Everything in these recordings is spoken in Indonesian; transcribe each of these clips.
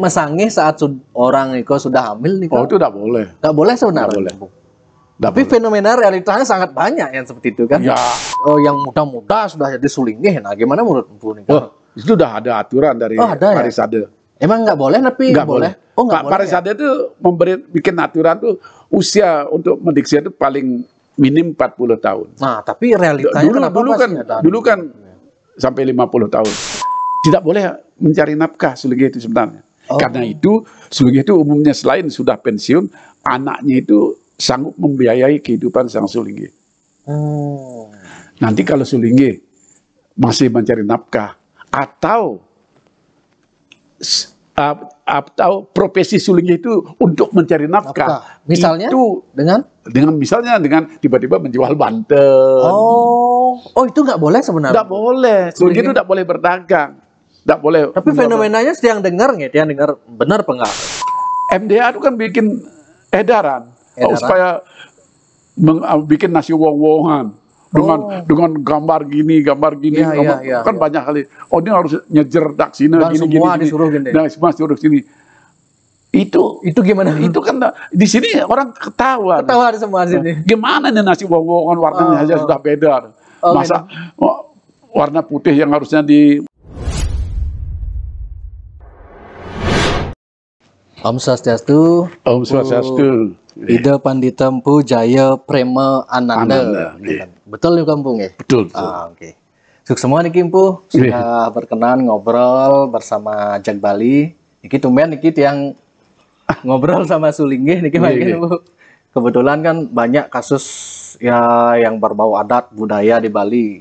mesangi saat orang itu sudah hamil nih. Oh, itu tidak boleh. Nggak boleh sebenarnya. Nggak boleh. Tapi fenomena realitanya sangat banyak yang seperti itu kan. Ya. Oh, yang muda-muda sudah jadi sulingih. Nah, gimana menurut Empu nih? Oh, itu sudah ada aturan dari ada ya? Parisade. Emang nggak boleh tapi Nggak boleh. Oh, nggak boleh. Parisade itu bikin aturan tuh usia untuk mendiksi itu paling minim 40 tahun. Nah, tapi realitanya Dulu kan sampai 50 tahun. Tidak boleh mencari nafkah sulingih itu sebenarnya. Karena itu sulingih itu umumnya selain sudah pensiun, anaknya itu sanggup membiayai kehidupan sang sulingih. Nanti kalau sulingih masih mencari nafkah atau profesi sulingih itu untuk mencari nafkah. Misalnya itu misalnya dengan tiba-tiba menjual banten. Oh, itu nggak boleh sebenarnya. Nggak boleh. Sulingih itu nggak boleh berdagang. Nggak boleh. Tapi fenomenanya yang dengar nggak? Yang dengar benar apa enggak? MDA itu kan bikin edaran. Supaya bikin nasi wong-wongan dengan gambar gini kan banyak kali. Oh, ini harus nyejer tak sini gini disuruh gini. Nah, semua disuruh sini. Itu gimana? Itu kan di sini orang ketawa di semua sini. Gimana nih nasi wong-wongan warnanya saja sudah beda. Masa warna putih yang harusnya di Om Swastiastu. Om Swastiastu. Ida Pandita Empu Jaya Prema Ananda. Betul ya kampung ya? Betul. Oke. Sukses semua nih Empu. Sudah berkenan ngobrol bersama Jak Bali. Niki tumben niki yang ngobrol sama Sulinggih niki Bu. Kebetulan kan banyak kasus ya yang berbau adat budaya di Bali.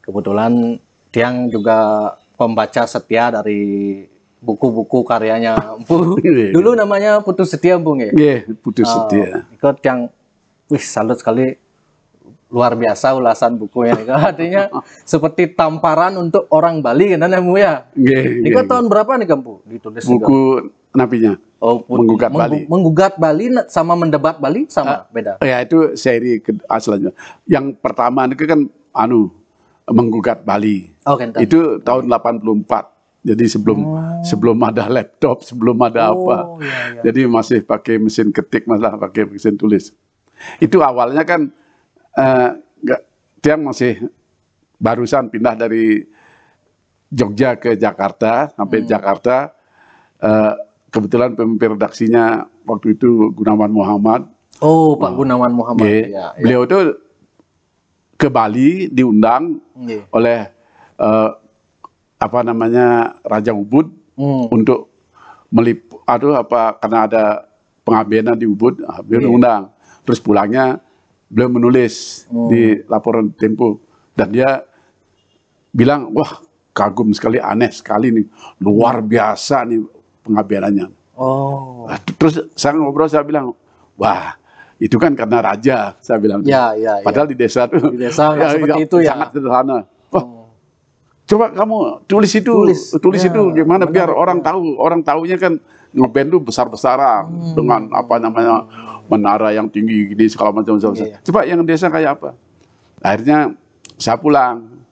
Kebetulan Tiang juga pembaca setia dari buku-buku karyanya Empu. Dulu namanya Putus Setia, Bung ya? Iya, Putus Setia. Ikut yang, salut sekali, luar biasa ulasan bukunya. Artinya seperti tamparan untuk orang Bali, kan Empu ya? Ini tahun berapa nih, Empu? Ditulis buku napinya? Menggugat Bali. Menggugat Bali sama mendebat Bali sama beda? Ya, itu seri selanjutnya. Yang pertama itu kan, menggugat Bali. Itu tahun 84. Jadi sebelum ada laptop, sebelum ada apa. Jadi masih pakai mesin ketik, malah pakai mesin tulis. Itu awalnya kan dia masih barusan pindah dari Jogja ke Jakarta, sampai Jakarta. Kebetulan pemimpin redaksinya waktu itu Gunawan Muhammad. Oh, Pak Gunawan Muhammad. Beliau itu ke Bali diundang oleh Raja Ubud untuk meliput karena ada pengabenan di Ubud, beliau diundang. Terus pulangnya beliau menulis di laporan Tempo dan dia bilang, wah kagum sekali, aneh sekali nih, luar biasa nih pengabenannya. Terus saya ngobrol, saya bilang, wah itu kan karena raja, saya bilang. Padahal di desa tuh seperti itu ya, sangat sederhana. Coba kamu tulis itu gimana biar orang tahu. Orang tahunya kan ngeband tuh besar-besaran dengan menara yang tinggi gini segala macam. Coba yang desa kayak apa? Akhirnya saya pulang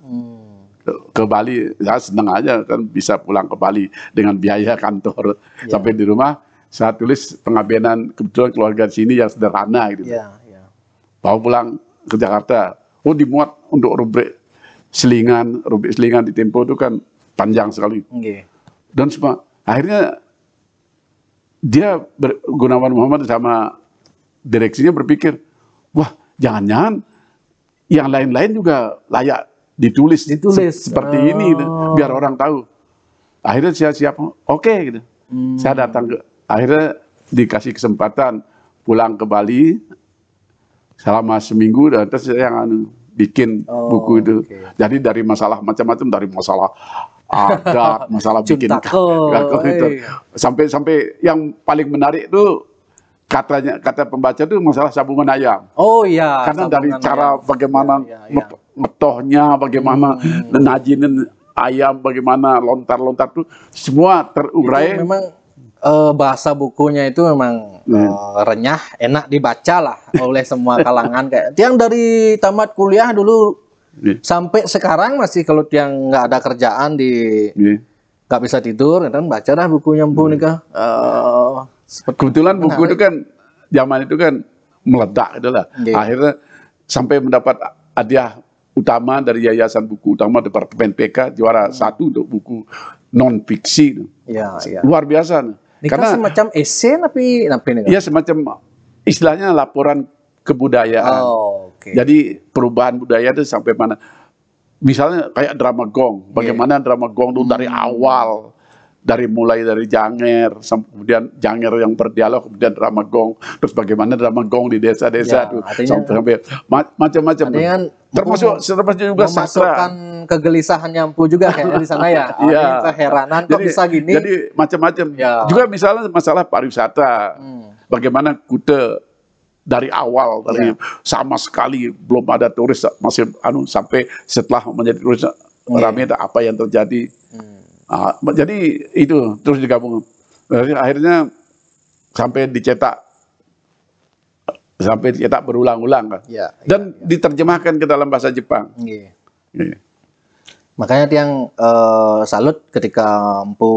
ke Bali. Saya senang aja kan bisa pulang ke Bali dengan biaya kantor. Sampai di rumah saya tulis pengabenan kebetulan keluarga di sini yang sederhana gitu. Bawa pulang ke Jakarta. Oh, dimuat untuk rubrik selingan di Tempo itu kan panjang sekali. Dan semua akhirnya dia Gunawan Muhammad sama direksinya berpikir, wah jangan-jangan yang lain-lain juga layak ditulis. Seperti ini biar orang tahu. Akhirnya saya siap, oke gitu. Saya datang akhirnya dikasih kesempatan pulang ke Bali selama seminggu dan terus saya bikin buku itu. Jadi dari masalah macam-macam, dari masalah adat, masalah bikin itu. Sampai yang paling menarik itu kata pembaca itu masalah sabungan ayam. Karena dari cara bagaimana metohnya, bagaimana najinin ayam, bagaimana lontar-lontar itu semua terurai. Memang bahasa bukunya itu memang renyah, enak dibaca lah oleh semua kalangan. Kayak Tiang dari tamat kuliah dulu sampai sekarang masih kalau Tiang nggak ada kerjaan di nggak bisa tidur, kan baca dah bukunya Empu nih kah. Kebetulan buku itu kan zaman itu kan meledak gitu lah. Akhirnya sampai mendapat hadiah utama dari Yayasan Buku Utama Departemen PK juara 1 untuk buku non fiksi. Ya, luar biasa. Ini karena semacam esai tapi nih. Iya, semacam istilahnya laporan kebudayaan. Jadi perubahan budaya itu sampai mana? Misalnya kayak drama gong. Bagaimana drama gong itu dari awal, mulai dari Janger, kemudian Janger yang berdialog, kemudian drama gong, terus bagaimana drama gong di desa-desa itu sampai macam-macam. Termasuk juga memasukkan kegelisahan Empu juga kayak di sana ya. Keheranan kok bisa gini. Jadi macam-macam. Juga misalnya masalah pariwisata. Bagaimana Kuta dari awal, dari sama sekali belum ada turis, masih sampai setelah menjadi turis ramai apa yang terjadi. Jadi itu terus digabung. Akhirnya sampai dicetak berulang-ulang kan. Dan diterjemahkan ke dalam bahasa Jepang. Makanya tiang salut ketika Empu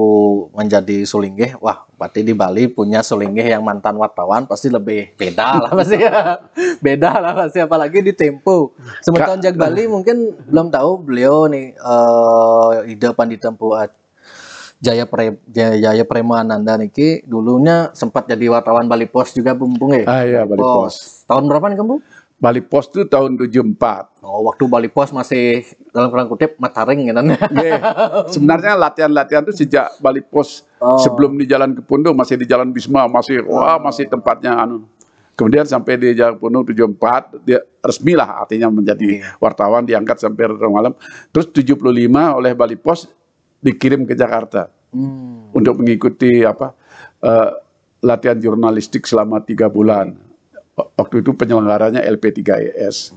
menjadi Sulinggih. Wah, berarti di Bali punya Sulinggih yang mantan wartawan pasti lebih beda lah pasti ya. Beda lah pasti, apalagi di Tempo. Sementara Jak Bali mungkin belum tahu beliau nih Ida Pandita Empu Jaya Premananda niki dulunya sempat jadi wartawan Bali Pos juga Bumpung ya. Iya, Bali Pos. Tahun berapa nih kamu? Bali Pos itu tahun 74. Oh, waktu Bali Pos masih dalam kurang kutip mataring kan. Sebenarnya latihan-latihan itu sejak Bali Pos sebelum di Jalan Kepundo masih di Jalan Bisma, masih masih tempatnya Kemudian sampai di Jalan Kepundo 74 dia resmi lah artinya menjadi wartawan, diangkat sampai malam. Terus 75 oleh Bali Pos dikirim ke Jakarta untuk mengikuti latihan jurnalistik selama 3 bulan. Waktu itu penyelenggaranya LP3ES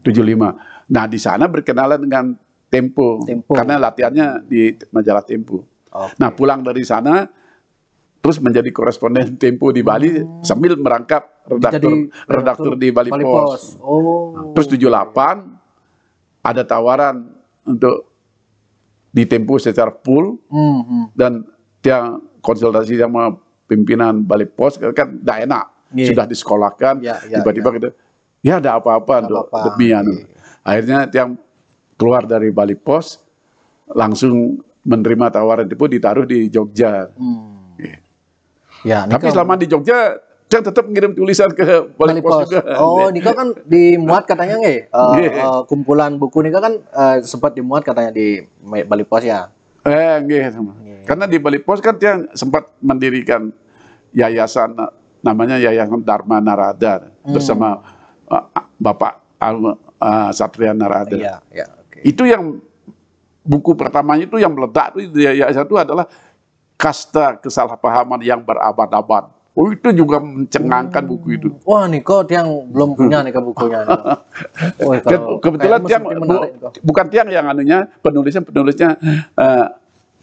75. Nah, di sana berkenalan dengan Tempo. Karena latihannya di majalah Tempo. Nah, pulang dari sana terus menjadi koresponden Tempo di Bali sambil merangkap redaktur di Bali Pos. Terus 78 ada tawaran untuk di Tempo secara full dan yang konsultasi sama pimpinan Bali Pos kan tidak enak. Sudah disekolahkan, tiba-tiba kita, ada apa-apa demi Akhirnya yang keluar dari Bali Pos langsung menerima tawaran itu ditaruh di Jogja. Tapi selama di Jogja dia tetap ngirim tulisan ke Bali Pos juga. Niko kan dimuat katanya kumpulan buku Niko kan sempat dimuat katanya di Bali Pos ya. Karena di Bali Pos kan dia sempat mendirikan yayasan namanya Yayasan Dharma Narada bersama Bapak Satria Narada. Itu yang buku pertamanya itu yang meledak itu di yayasan itu adalah Kasta Kesalahpahaman yang Berabad-abad. Itu juga mencengangkan buku itu. Wah, Niko yang belum punya nih bukunya. Kebetulan tiang bukan tiang yang penulisnya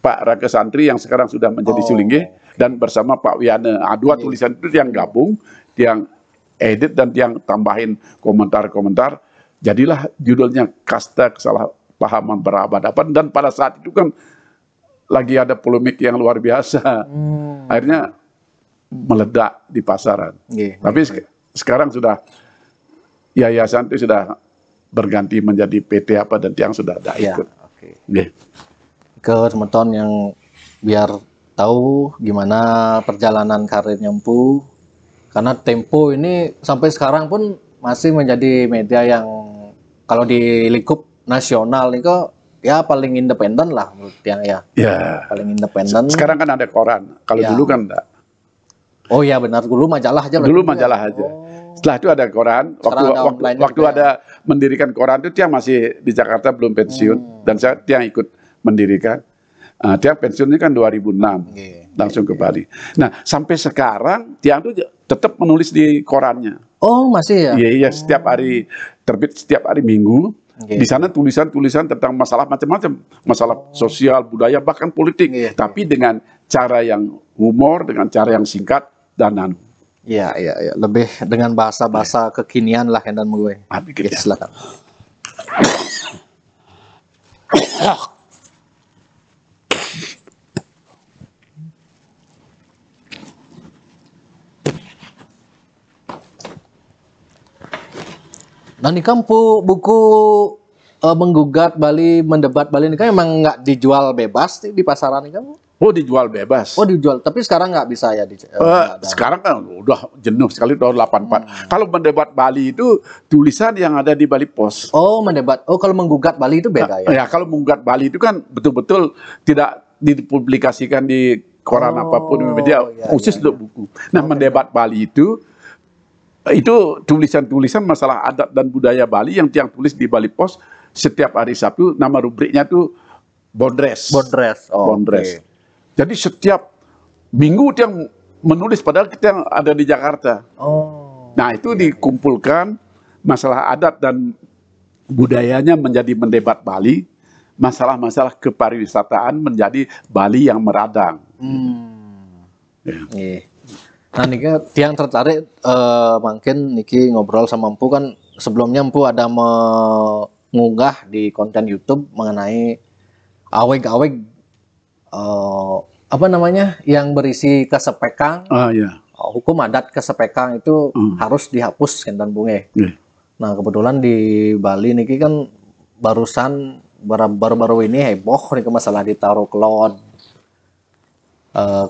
Pak Raka Santri yang sekarang sudah menjadi Sulinggih dan bersama Pak Wiyana. Dua tulisan itu yang gabung, yang edit dan yang tambahin komentar-komentar. Jadilah judulnya Kasta Kesalahpahaman Berabad-abad, dan pada saat itu kan lagi ada polemik yang luar biasa. Akhirnya meledak di pasaran. Tapi sekarang sudah yayasan itu sudah berganti menjadi PT dan yang sudah ada ikut. Ke teman-teman yang biar tahu gimana perjalanan karirnya Empu, karena Tempo ini sampai sekarang pun masih menjadi media yang kalau di lingkup nasional ini kok paling independen lah menurut yang paling independen. Sekarang kan ada koran, kalau dulu kan enggak. Oh iya benar, dulu majalah aja. Dulu majalah aja. Setelah itu ada koran. Waktu ada mendirikan koran itu dia masih di Jakarta belum pensiun, dan saya dia ikut mendirikan. Dia pensiunnya kan 2006, langsung ke Bali. Nah, sampai sekarang dia tuh tetap menulis di korannya. Oh, masih ya? Iya, setiap hari terbit, setiap hari Minggu. Di sana tulisan-tulisan tentang masalah macam-macam, masalah sosial, budaya, bahkan politik, tapi dengan cara yang humor, dengan cara yang singkat dan Iya, lebih dengan bahasa-bahasa kekinian lah dan gue. Silakan. Nah, ini kan buku menggugat Bali, mendebat Bali ini kan emang nggak dijual bebas di pasaran ini kan? Oh, dijual bebas. Oh, dijual, tapi sekarang nggak bisa ya? Nggak ada. Sekarang kan udah jenuh sekali tahun 84. Kalau mendebat Bali itu tulisan yang ada di Bali Pos. Oh, mendebat. Oh, kalau menggugat Bali itu beda ya? Ya, kalau menggugat Bali itu kan betul-betul tidak dipublikasikan di koran apapun media, khusus untuk buku. Nah, mendebat Bali itu tulisan-tulisan masalah adat dan budaya Bali yang tulis di Bali Pos setiap hari Sabtu. Nama rubriknya tuh Bondres. Bondres. Oh, Bondres. Okay. Jadi setiap minggu dia menulis, padahal kita yang ada di Jakarta. Oh. Nah, itu dikumpulkan masalah adat dan budayanya menjadi mendebat Bali, masalah-masalah kepariwisataan menjadi Bali yang meradang. Yeah. Nah, Nika yang tertarik mungkin Niki ngobrol sama Empu kan sebelumnya Empu ada mengunggah di konten YouTube mengenai aweg-aweg apa namanya yang berisi kesepekan, hukum adat kesepekan itu harus dihapus Kentan Bunge. Nah, kebetulan di Bali niki kan barusan baru-baru ini heboh nih masalah ditaruh kelot,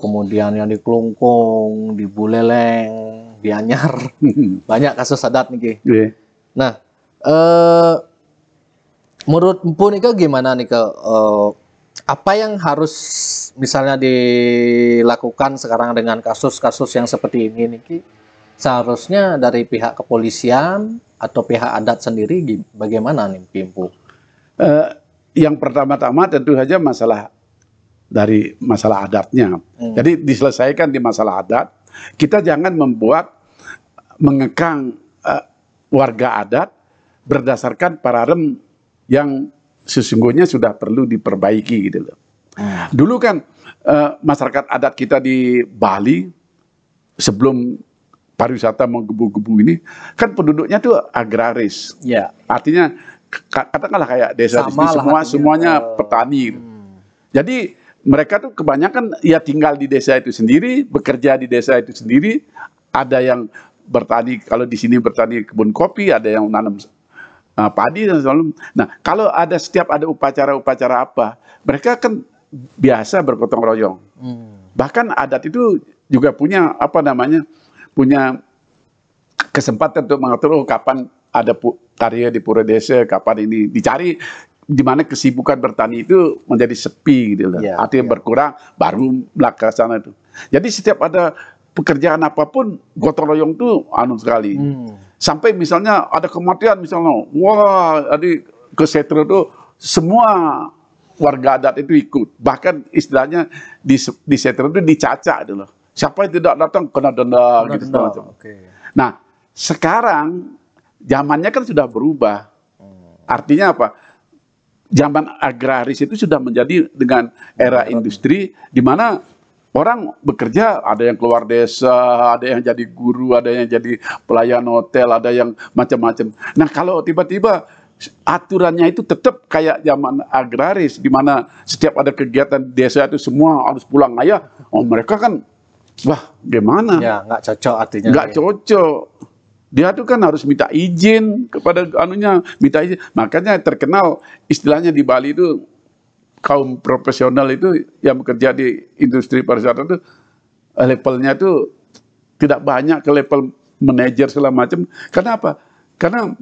kemudian yang di Klungkung, di Buleleng, di Anyar, banyak kasus adat niki. Nah, menurut Empu nih gimana nih apa yang harus misalnya dilakukan sekarang dengan kasus-kasus yang seperti ini nih, seharusnya dari pihak kepolisian atau pihak adat sendiri bagaimana nih Empu? Yang pertama-tama tentu saja masalah adatnya. Jadi diselesaikan di masalah adat. Kita jangan mengekang warga adat berdasarkan pararem yang sesungguhnya sudah perlu diperbaiki gitu loh. Dulu kan masyarakat adat kita di Bali sebelum pariwisata menggebu-gebu ini kan penduduknya tuh agraris. Artinya katakanlah kayak desa di sini semuanya petani. Jadi mereka tuh kebanyakan ya tinggal di desa itu sendiri, bekerja di desa itu sendiri. Ada yang bertani, kalau di sini bertani kebun kopi, ada yang nanam padi dan sebagainya. Nah, kalau setiap ada upacara-upacara apa, mereka kan biasa bergotong royong. Bahkan adat itu juga punya punya kesempatan untuk mengatur kapan ada karya di pura desa, kapan ini dicari di mana kesibukan bertani itu menjadi sepi gitu loh. Artinya berkurang baru melaksanakan itu. Jadi setiap ada pekerjaan apapun gotong royong itu sekali. Sampai misalnya ada kematian misalnya, ke setro itu semua warga adat itu ikut. Bahkan istilahnya di setro itu dicacak gitu loh. Siapa yang tidak datang kena denda gitu macam. Nah, sekarang zamannya kan sudah berubah. Artinya apa? Zaman agraris itu sudah menjadi dengan era industri di mana orang bekerja, ada yang keluar desa, ada yang jadi guru, ada yang jadi pelayan hotel, ada yang macam-macam. Nah, kalau tiba-tiba aturannya itu tetap kayak zaman agraris, di mana setiap ada kegiatan desa itu semua harus pulang ayah, mereka kan, wah gimana? Ya, nggak cocok artinya. Nggak cocok. Dia tuh kan harus minta izin kepada minta izin. Makanya terkenal istilahnya di Bali itu, kaum profesional itu yang bekerja di industri pariwisata itu levelnya itu tidak banyak ke level manajer segala macam. Kenapa? Karena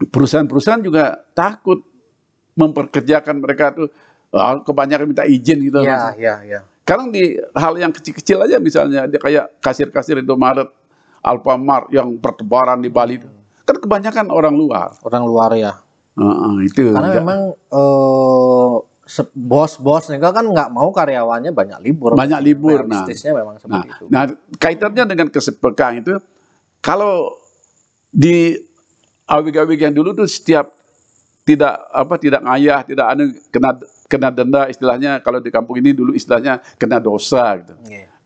perusahaan-perusahaan juga takut memperkerjakan mereka tuh, kebanyakan minta izin gitu. Sekarang di hal yang kecil-kecil aja misalnya dia kayak kasir-kasir Indomaret, Alfamart yang bertebaran di Bali itu kan kebanyakan orang luar. Orang luar ya. Itu. Karena memang bos-bos kan nggak mau karyawannya banyak libur. Banyak libur. Bisnisnya memang seperti itu. Nah, kaitannya dengan kesepekaan itu, kalau di awig-awig yang dulu tuh setiap tidak ngayah, tidak kena denda, istilahnya kalau di kampung ini dulu istilahnya kena dosa gitu.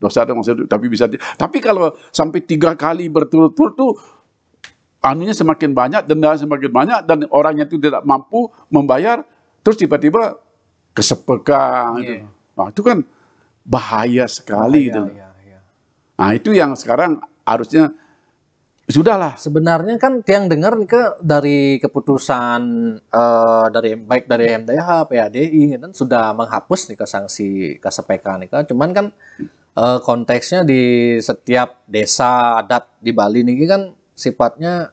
Dosa itu maksudnya tapi bisa. Tapi kalau sampai 3 kali berturut-turut tuh anunya semakin banyak, denda semakin banyak, dan orangnya itu tidak mampu membayar, terus tiba-tiba kesepekan gitu. Nah, itu kan bahaya sekali gitu. Nah, itu yang sekarang harusnya Sudahlah. Sebenarnya kan tiang dengar nih dari keputusan baik dari MDH, PADI kan sudah menghapus nih sanksi KSPK nih kan. Cuman kan konteksnya di setiap desa adat di Bali nih kan sifatnya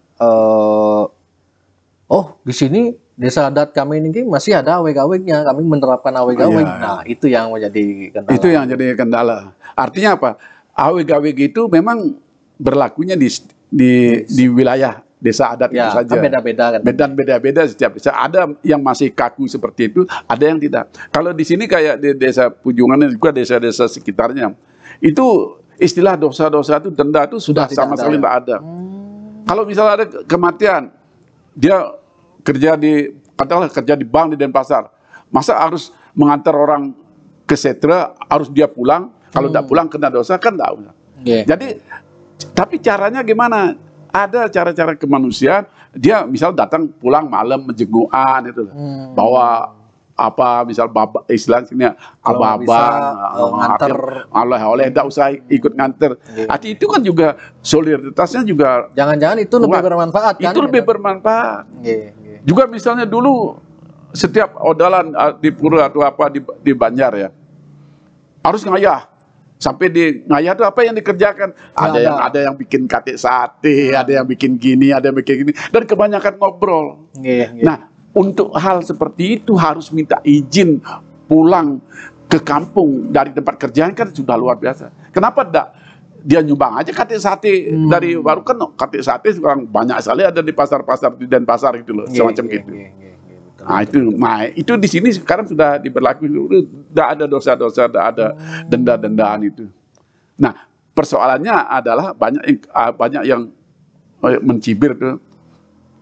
di sini desa adat kami ini masih ada aweg-awegnya, kami menerapkan aweg-aweg. Nah, itu yang menjadi kendala. Itu yang jadi kendala. Artinya apa? Aweg-aweg itu memang berlakunya di wilayah desa adat itu saja. Kan beda-beda kan. Beda-beda setiap desa. Ada yang masih kaku seperti itu, ada yang tidak. Kalau di sini kayak di desa Pujungan dan juga desa-desa sekitarnya, itu istilah dosa-dosa itu, denda itu sudah sama sekali tidak ada. Kalau misalnya ada kematian, dia katakanlah kerja di bank di Denpasar, masa harus mengantar orang ke setra, harus dia pulang, kalau tidak pulang kena dosa, kan tidak usah. Jadi, tapi caranya gimana? Ada cara-cara kemanusiaan, dia misal datang pulang malam menjengukan itu, bawa apa misal istilahnya abang nganter oleh tidak usah ikut nganter. Arti itu kan juga solidaritasnya juga. Jangan-jangan itu lebih bermanfaat kan? Itu lebih bermanfaat. Juga misalnya dulu setiap odalan di pura atau apa di Banjar ya, harus ngayah. Sampai di ngayah itu apa yang dikerjakan? Ada yang bikin katik sate, ada yang bikin gini, ada yang bikin gini, dan kebanyakan ngobrol. Nah, untuk hal seperti itu harus minta izin pulang ke kampung dari tempat kerjaan kan sudah luar biasa. Kenapa tidak dia nyumbang aja katik sate dari baru kan katik sate sekarang banyak sekali ada di pasar-pasar di Denpasar gitu loh, semacam gitu. Nah itu di sini sekarang sudah diberlakukan, tidak ada dosa-dosa, tidak ada denda-dendaan itu. Nah persoalannya adalah banyak yang mencibir tuh.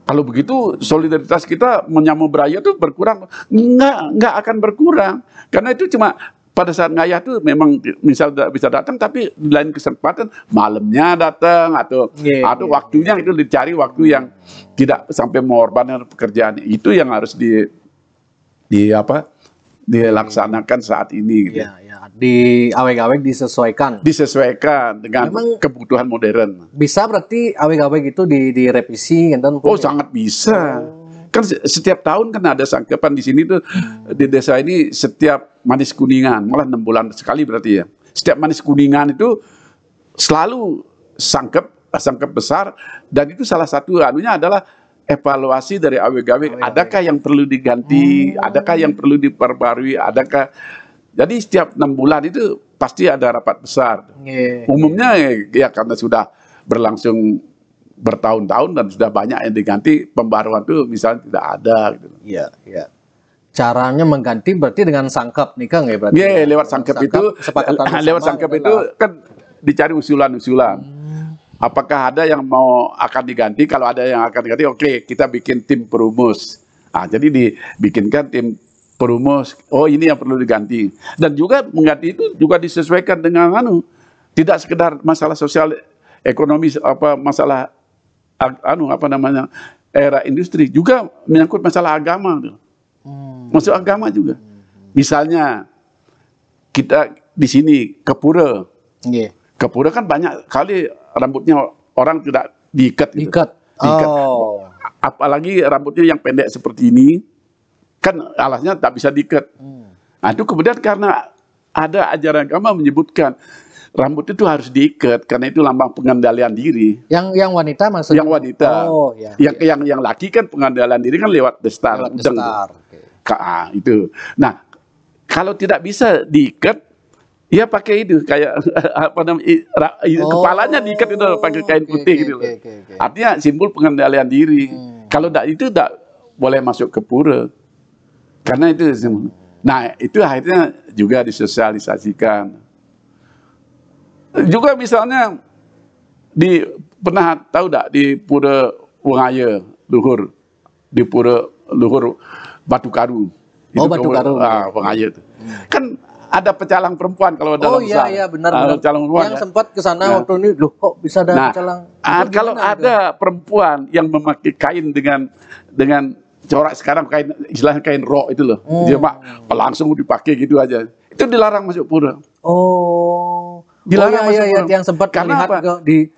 Kalau begitu solidaritas kita menyambung beraya itu berkurang, nggak akan berkurang, karena itu cuma pada saat ngayah tuh memang misal bisa datang, tapi di lain kesempatan malamnya datang atau waktunya itu dicari waktu yang tidak sampai mengorbankan pekerjaan. Itu yang harus dilaksanakan saat ini. Gitu. Di aweg-aweg disesuaikan dengan kebutuhan modern. Bisa berarti aweg-aweg itu direvisi kan? Sangat bisa. Kan setiap tahun kan ada sangkepan di sini tuh di desa ini setiap Manis Kuningan, malah 6 bulan sekali berarti ya. Setiap Manis Kuningan itu selalu sangkep besar, dan itu salah satu anunya adalah evaluasi dari aweg-aweg. Adakah yang perlu diganti, adakah yang perlu diperbarui, adakah. Jadi setiap 6 bulan itu pasti ada rapat besar. Umumnya ya karena sudah berlangsung bertahun-tahun dan sudah banyak yang diganti, pembaruan itu misalnya tidak ada gitu. Iya. Caranya mengganti berarti dengan sangkep nih Kang ya berarti. Lewat sangkep itu kan dicari usulan-usulan. Apakah ada yang akan diganti? Kalau ada yang akan diganti, oke, kita bikin tim perumus. Jadi dibikinkan tim perumus. Ini yang perlu diganti. Dan juga mengganti itu juga disesuaikan dengan tidak sekedar masalah sosial ekonomi, masalah era industri, juga menyangkut masalah agama. Masuk agama juga. Misalnya kita di sini ke pura. Ke pura kan banyak kali rambutnya orang tidak diikat. Apalagi rambutnya yang pendek seperti ini, kan alasnya tak bisa diikat. Itu kemudian karena ada ajaran agama menyebutkan rambut itu harus diikat karena itu lambang pengendalian diri. Yang wanita maksudnya? Yang wanita. Yang laki kan pengendalian diri kan lewat destar. Itu. Nah, kalau tidak bisa diikat, ya pakai itu kayak kepalanya diikat itu pakai kain putih gitu. Artinya simbol pengendalian diri. Kalau itu tidak boleh masuk ke pura. Karena itu. Nah, itu akhirnya juga disosialisasikan. Juga misalnya pernah tahu tak di Pura Wengaya Luhur, di Pura Luhur Batu Karu. Batu Karu. Wengaya itu. Kan ada pecalang perempuan kalau dalam iya benar. Pecalang perempuan. Yang sempat ke sana waktu ini, loh kok bisa ada pecalang? Kalau ada perempuan yang memakai kain dengan corak sekarang istilahnya kain rok itu loh. Dia langsung dipakai gitu aja. Itu dilarang masuk pura. Dilarang yang sempat melihat di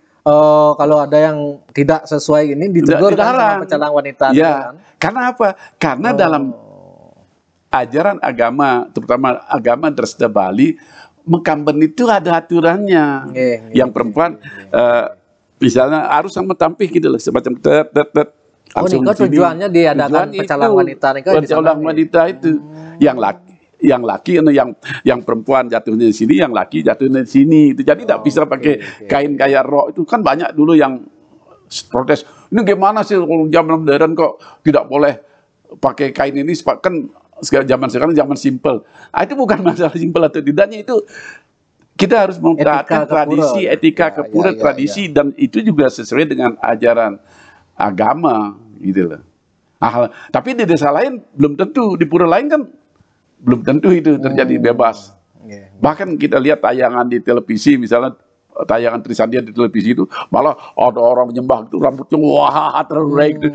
kalau ada yang tidak sesuai ini ditegur kan sama pecalang wanita. Ya, kan? Karena apa? Karena dalam ajaran agama, terutama agama Dresda Bali, Mekamben itu ada aturannya. Yang perempuan misalnya harus sama tampih gitu loh, semacam tet. Niko tujuannya diadakan pecalang wanita nih kan? Pecalang wanita itu yang laki yang perempuan jatuhnya di sini, yang laki jatuhnya di sini. Itu jadi tidak bisa pakai kain kayak rok itu kan banyak dulu yang protes. Ini gimana sih zaman modern kok tidak boleh pakai kain ini? Kan zaman sekarang zaman simple. Itu bukan masalah simple atau tidaknya, itu kita harus memperhatikan tradisi, etika kepura tradisi dan itu juga sesuai dengan ajaran agama gitu loh. Tapi di desa lain belum tentu, di pura lain kan belum tentu itu terjadi bebas. Bahkan kita lihat tayangan di televisi, misalnya tayangan Trisandia di televisi itu, malah ada orang menyembah itu rambutnya wah terlalu gitu.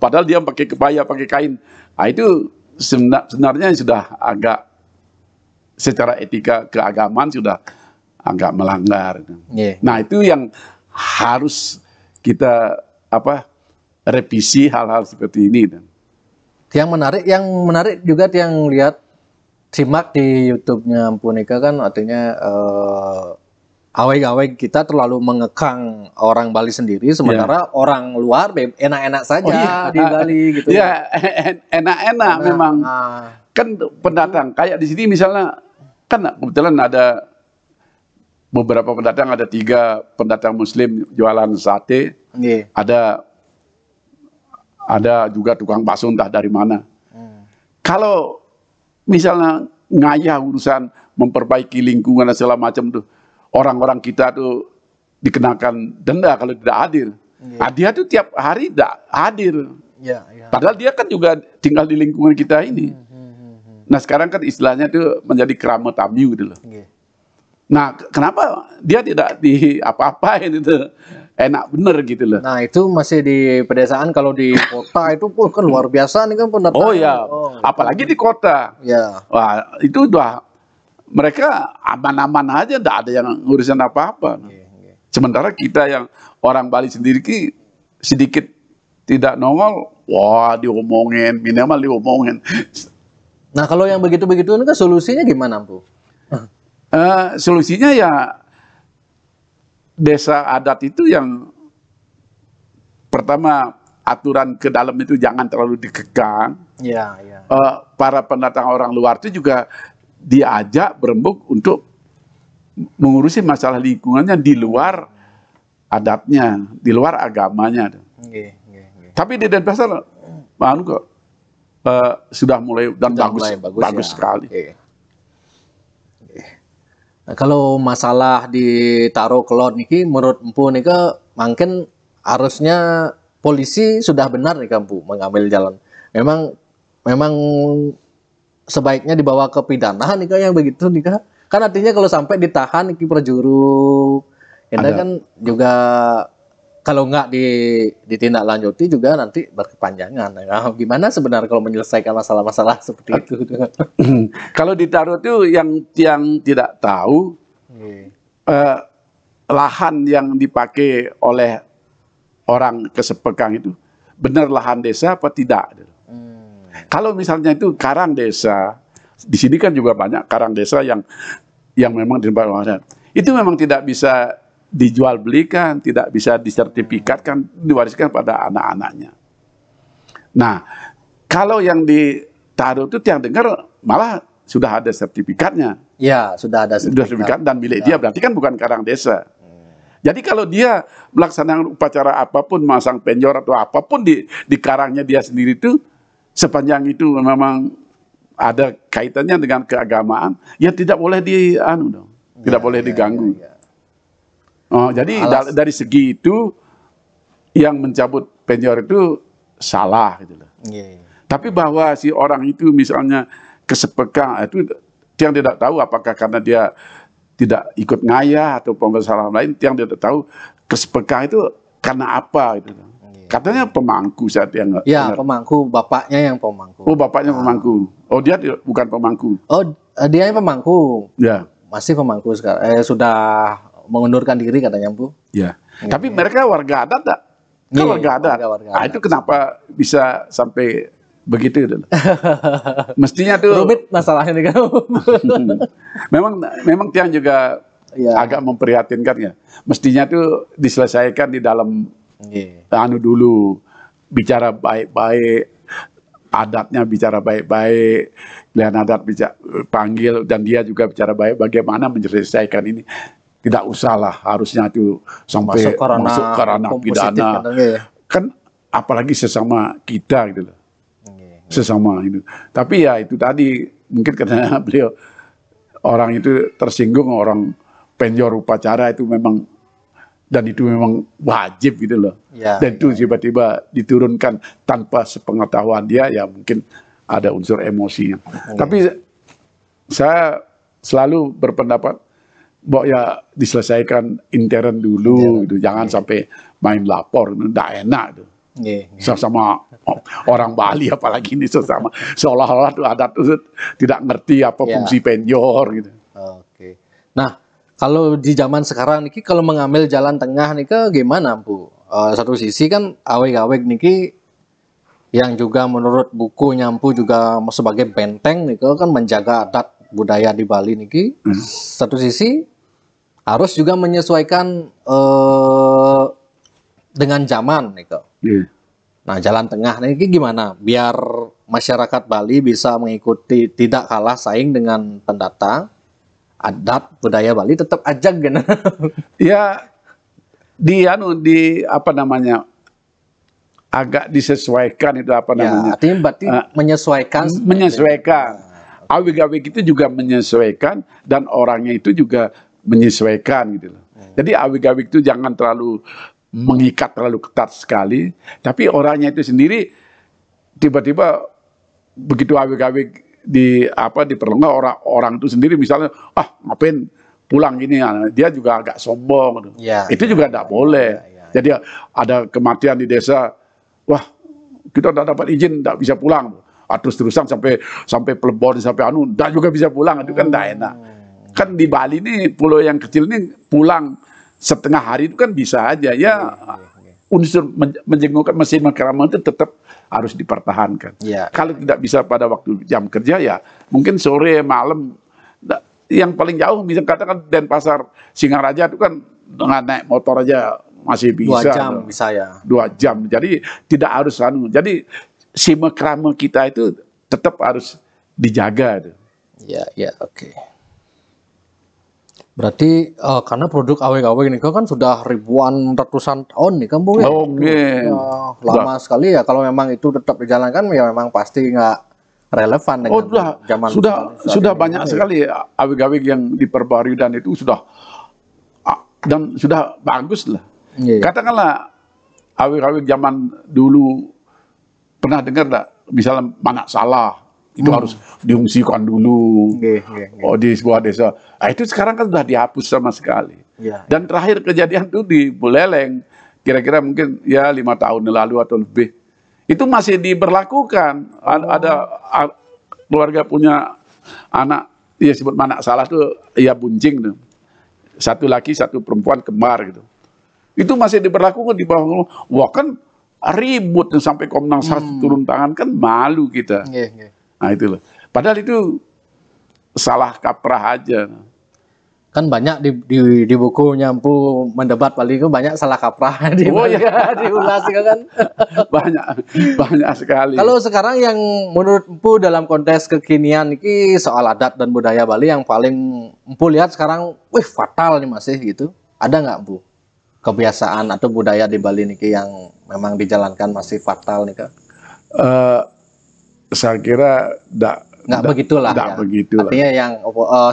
Padahal dia pakai kebaya, pakai kain. Itu sebenarnya sudah agak secara etika keagamaan sudah agak melanggar. Nah itu yang harus kita revisi hal-hal seperti ini. Yang menarik juga yang lihat simak di YouTube-nya Mpu Nika kan, artinya aweg-aweg kita terlalu mengekang orang Bali sendiri, sementara orang luar enak-enak saja di Bali gitu. Ya, enak-enak memang. Kan pendatang kayak di sini misalnya, kan kebetulan ada beberapa pendatang, ada 3 pendatang Muslim jualan sate, ada juga tukang bakso entah dari mana. Kalau misalnya ngayah urusan memperbaiki lingkungan dan segala macam tuh, orang-orang kita tuh dikenakan denda kalau tidak hadir. Dia tuh tiap hari tidak hadir. Padahal dia kan juga tinggal di lingkungan kita ini. Nah sekarang kan istilahnya tuh menjadi kerama tamu gitu loh. Nah kenapa dia tidak di apa-apain itu? Enak bener gitu loh. Nah itu masih di pedesaan, kalau di kota itu pun kan luar biasa nih kan pendatang. Oh ya, apalagi di kota. Wah itu udah mereka aman-aman aja, tidak ada yang ngurusin apa-apa. Sementara kita yang orang Bali sendiri sedikit tidak nongol, wah diomongin, minimal diomongin. Nah kalau yang begitu-begitu ini kan solusinya gimana, Bu? Solusinya ya desa adat itu yang pertama, aturan ke dalam itu jangan terlalu dikekang. Para pendatang orang luar itu juga diajak berembuk untuk mengurusi masalah lingkungannya di luar adatnya, di luar agamanya. Tapi di Denpasar, sudah mulai dan bagus sekali. Nah, kalau masalah ditaruh kelot niki, menurut Mpu nika mungkin harusnya polisi sudah benar nih Mpu mengambil jalan. Memang sebaiknya dibawa ke pidana nika yang begitu nika. Kan artinya kalau sampai ditahan niki perjuru, ini kan juga kalau nggak ditindaklanjuti juga nanti berkepanjangan. Nah, gimana sebenarnya kalau menyelesaikan masalah-masalah seperti itu? Kalau ditaruh itu yang tidak tahu lahan yang dipakai oleh orang kesepegang itu benar lahan desa apa tidak? Kalau misalnya itu karang desa, di sini kan juga banyak karang desa yang memang di tempat itu memang tidak bisa dijual belikan, tidak bisa disertifikatkan, diwariskan pada anak-anaknya. Nah, kalau yang ditaruh itu yang dengar malah sudah ada sertifikatnya. Ya, sudah ada sertifikat dan milik dia, berarti kan bukan karang desa. Jadi kalau dia melaksanakan upacara apapun, masang penjor atau apapun di karangnya dia sendiri itu, sepanjang itu memang ada kaitannya dengan keagamaan, ya tidak boleh tidak boleh diganggu. Jadi dari segi itu yang mencabut penjor itu salah gitu loh. Tapi bahwa si orang itu misalnya kesepegang itu yang tidak tahu apakah karena dia tidak ikut ngayah atau pemasalah lain, yang tidak tahu kesepegang itu karena apa gitu. Katanya pemangku saat yang pemangku, bapaknya yang pemangku. Oh, bapaknya pemangku. Oh, dia bukan pemangku. Oh, dia yang pemangku. Ya. Masih pemangku sekarang. Sudah mengundurkan diri katanya, Bu. Ya. Tapi mereka warga adat tak? Kan Iya, warga adat. warga Nah, adat. itu kenapa bisa sampai begitu? Mestinya tuh Rumit masalahnya nih kan. memang Tiang juga Iya. agak memprihatinkan ya. Mestinya tuh diselesaikan di dalam Iya. anu dulu, bicara baik-baik, adatnya bicara baik-baik, pilihan adat bisa panggil dan dia juga bicara baik bagaimana menyelesaikan ini. Tidak usahlah harusnya itu sampai masuk ke ranah hukum pidana. positif katanya ya. Kan apalagi sesama kita gitu loh. Iya. Sesama itu. Tapi ya itu tadi mungkin karena beliau orang itu tersinggung, orang penjor upacara itu memang, dan itu memang wajib gitu loh. Ya, Dan itu tiba-tiba diturunkan tanpa sepengetahuan dia, ya mungkin ada unsur emosinya. Tapi saya selalu berpendapat bahwa ya diselesaikan intern dulu, gitu. Jangan sampai main lapor, itu tidak enak. Gitu. Sesama orang Bali apalagi ini sesama seolah-olah tuh adat itu tidak ngerti apa fungsi penjor gitu. Oke. Nah, kalau di zaman sekarang niki kalau mengambil jalan tengah nih gimana, Bu? Satu sisi kan aweg-aweg niki yang juga menurut buku Nyampu juga sebagai benteng nih kan menjaga adat budaya di Bali niki. Satu sisi harus juga menyesuaikan dengan zaman nih kok. Nah, jalan tengah ini gimana? Biar masyarakat Bali bisa mengikuti, tidak kalah saing dengan pendatang, adat budaya Bali tetap ajak gitu. Ya, di apa namanya, agak disesuaikan itu apa namanya? Artinya berarti menyesuaikan. Menyesuaikan. Awig-awig itu juga menyesuaikan dan orangnya itu juga menyesuaikan gitu loh. Jadi awig-awig itu jangan terlalu mengikat terlalu ketat sekali, tapi orangnya itu sendiri tiba-tiba begitu awig-awig diperlengah, orang itu sendiri misalnya ngapain pulang gini, dia juga agak sombong gitu. Itu juga tidak boleh. Jadi ada kematian di desa, wah kita tidak dapat izin, tidak bisa pulang. Terus-terusan sampai Plebon, sampai tidak juga bisa pulang, itu kan tidak enak. Kan di Bali ini pulau yang kecil ini pulang setengah hari itu kan bisa aja ya. Unsur menjengukkan mesin makraman itu tetap harus dipertahankan. Kalau tidak bisa pada waktu jam kerja ya mungkin sore malam. Yang paling jauh misalnya katakan Denpasar Singaraja itu kan dengan naik motor aja masih bisa. 2 jam bisa ya. 2 jam. Jadi tidak harus Jadi si makrama kita itu tetap harus dijaga. Ya, oke. Berarti karena produk aweg-aweg ini kan sudah ribuan ratusan tahun nih kan, Bu ya? Lama sekali ya. Kalau memang itu tetap dijalankan ya memang pasti nggak relevan dengan zaman. Sudah banyak sekali aweg-aweg yang diperbarui dan itu sudah bagus lah. Katakanlah aweg-aweg zaman dulu pernah dengar nggak? Misalnya Manak Salah. Itu harus diungsikan dulu di sebuah desa. Itu sekarang kan sudah dihapus sama sekali. Dan terakhir kejadian itu di Buleleng, kira-kira mungkin ya 5 tahun lalu atau lebih. Itu masih diberlakukan. Ada keluarga punya anak, dia sebut Manak Salah tuh, ya buncing tuh. 1 laki 1 perempuan kembar gitu. Itu masih diberlakukan di bawah. Wah kan ribut sampai Komnas HAM turun tangan, kan malu kita. Nah itu loh. Padahal itu salah kaprah aja. Kan banyak di buku Nyampu mendebat Bali itu banyak salah kaprah diulas kan. banyak sekali. Kalau sekarang yang menurut Empu dalam konteks kekinian ini soal adat dan budaya Bali yang paling Empu lihat sekarang, fatal nih masih gitu. Ada nggak, Bu? Kebiasaan atau budaya di Bali nih yang memang dijalankan masih fatal nih kan? Saya kira nggak begitulah. Artinya yang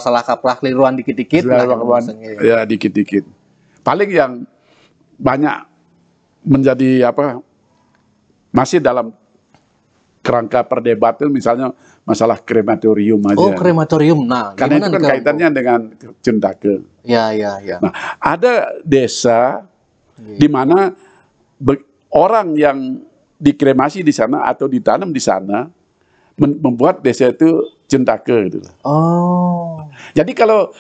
salah kaprah keliruan dikit-dikit ya dikit-dikit. Paling yang banyak menjadi masih dalam kerangka perdebatan misalnya masalah krematorium aja. Krematorium. Nah, karena itu kan kaitannya dengan Cundake. Ya. Nah, ada desa di mana orang yang dikremasi di sana atau ditanam di sana membuat desa itu Cundake gitu. Oh. Jadi kalau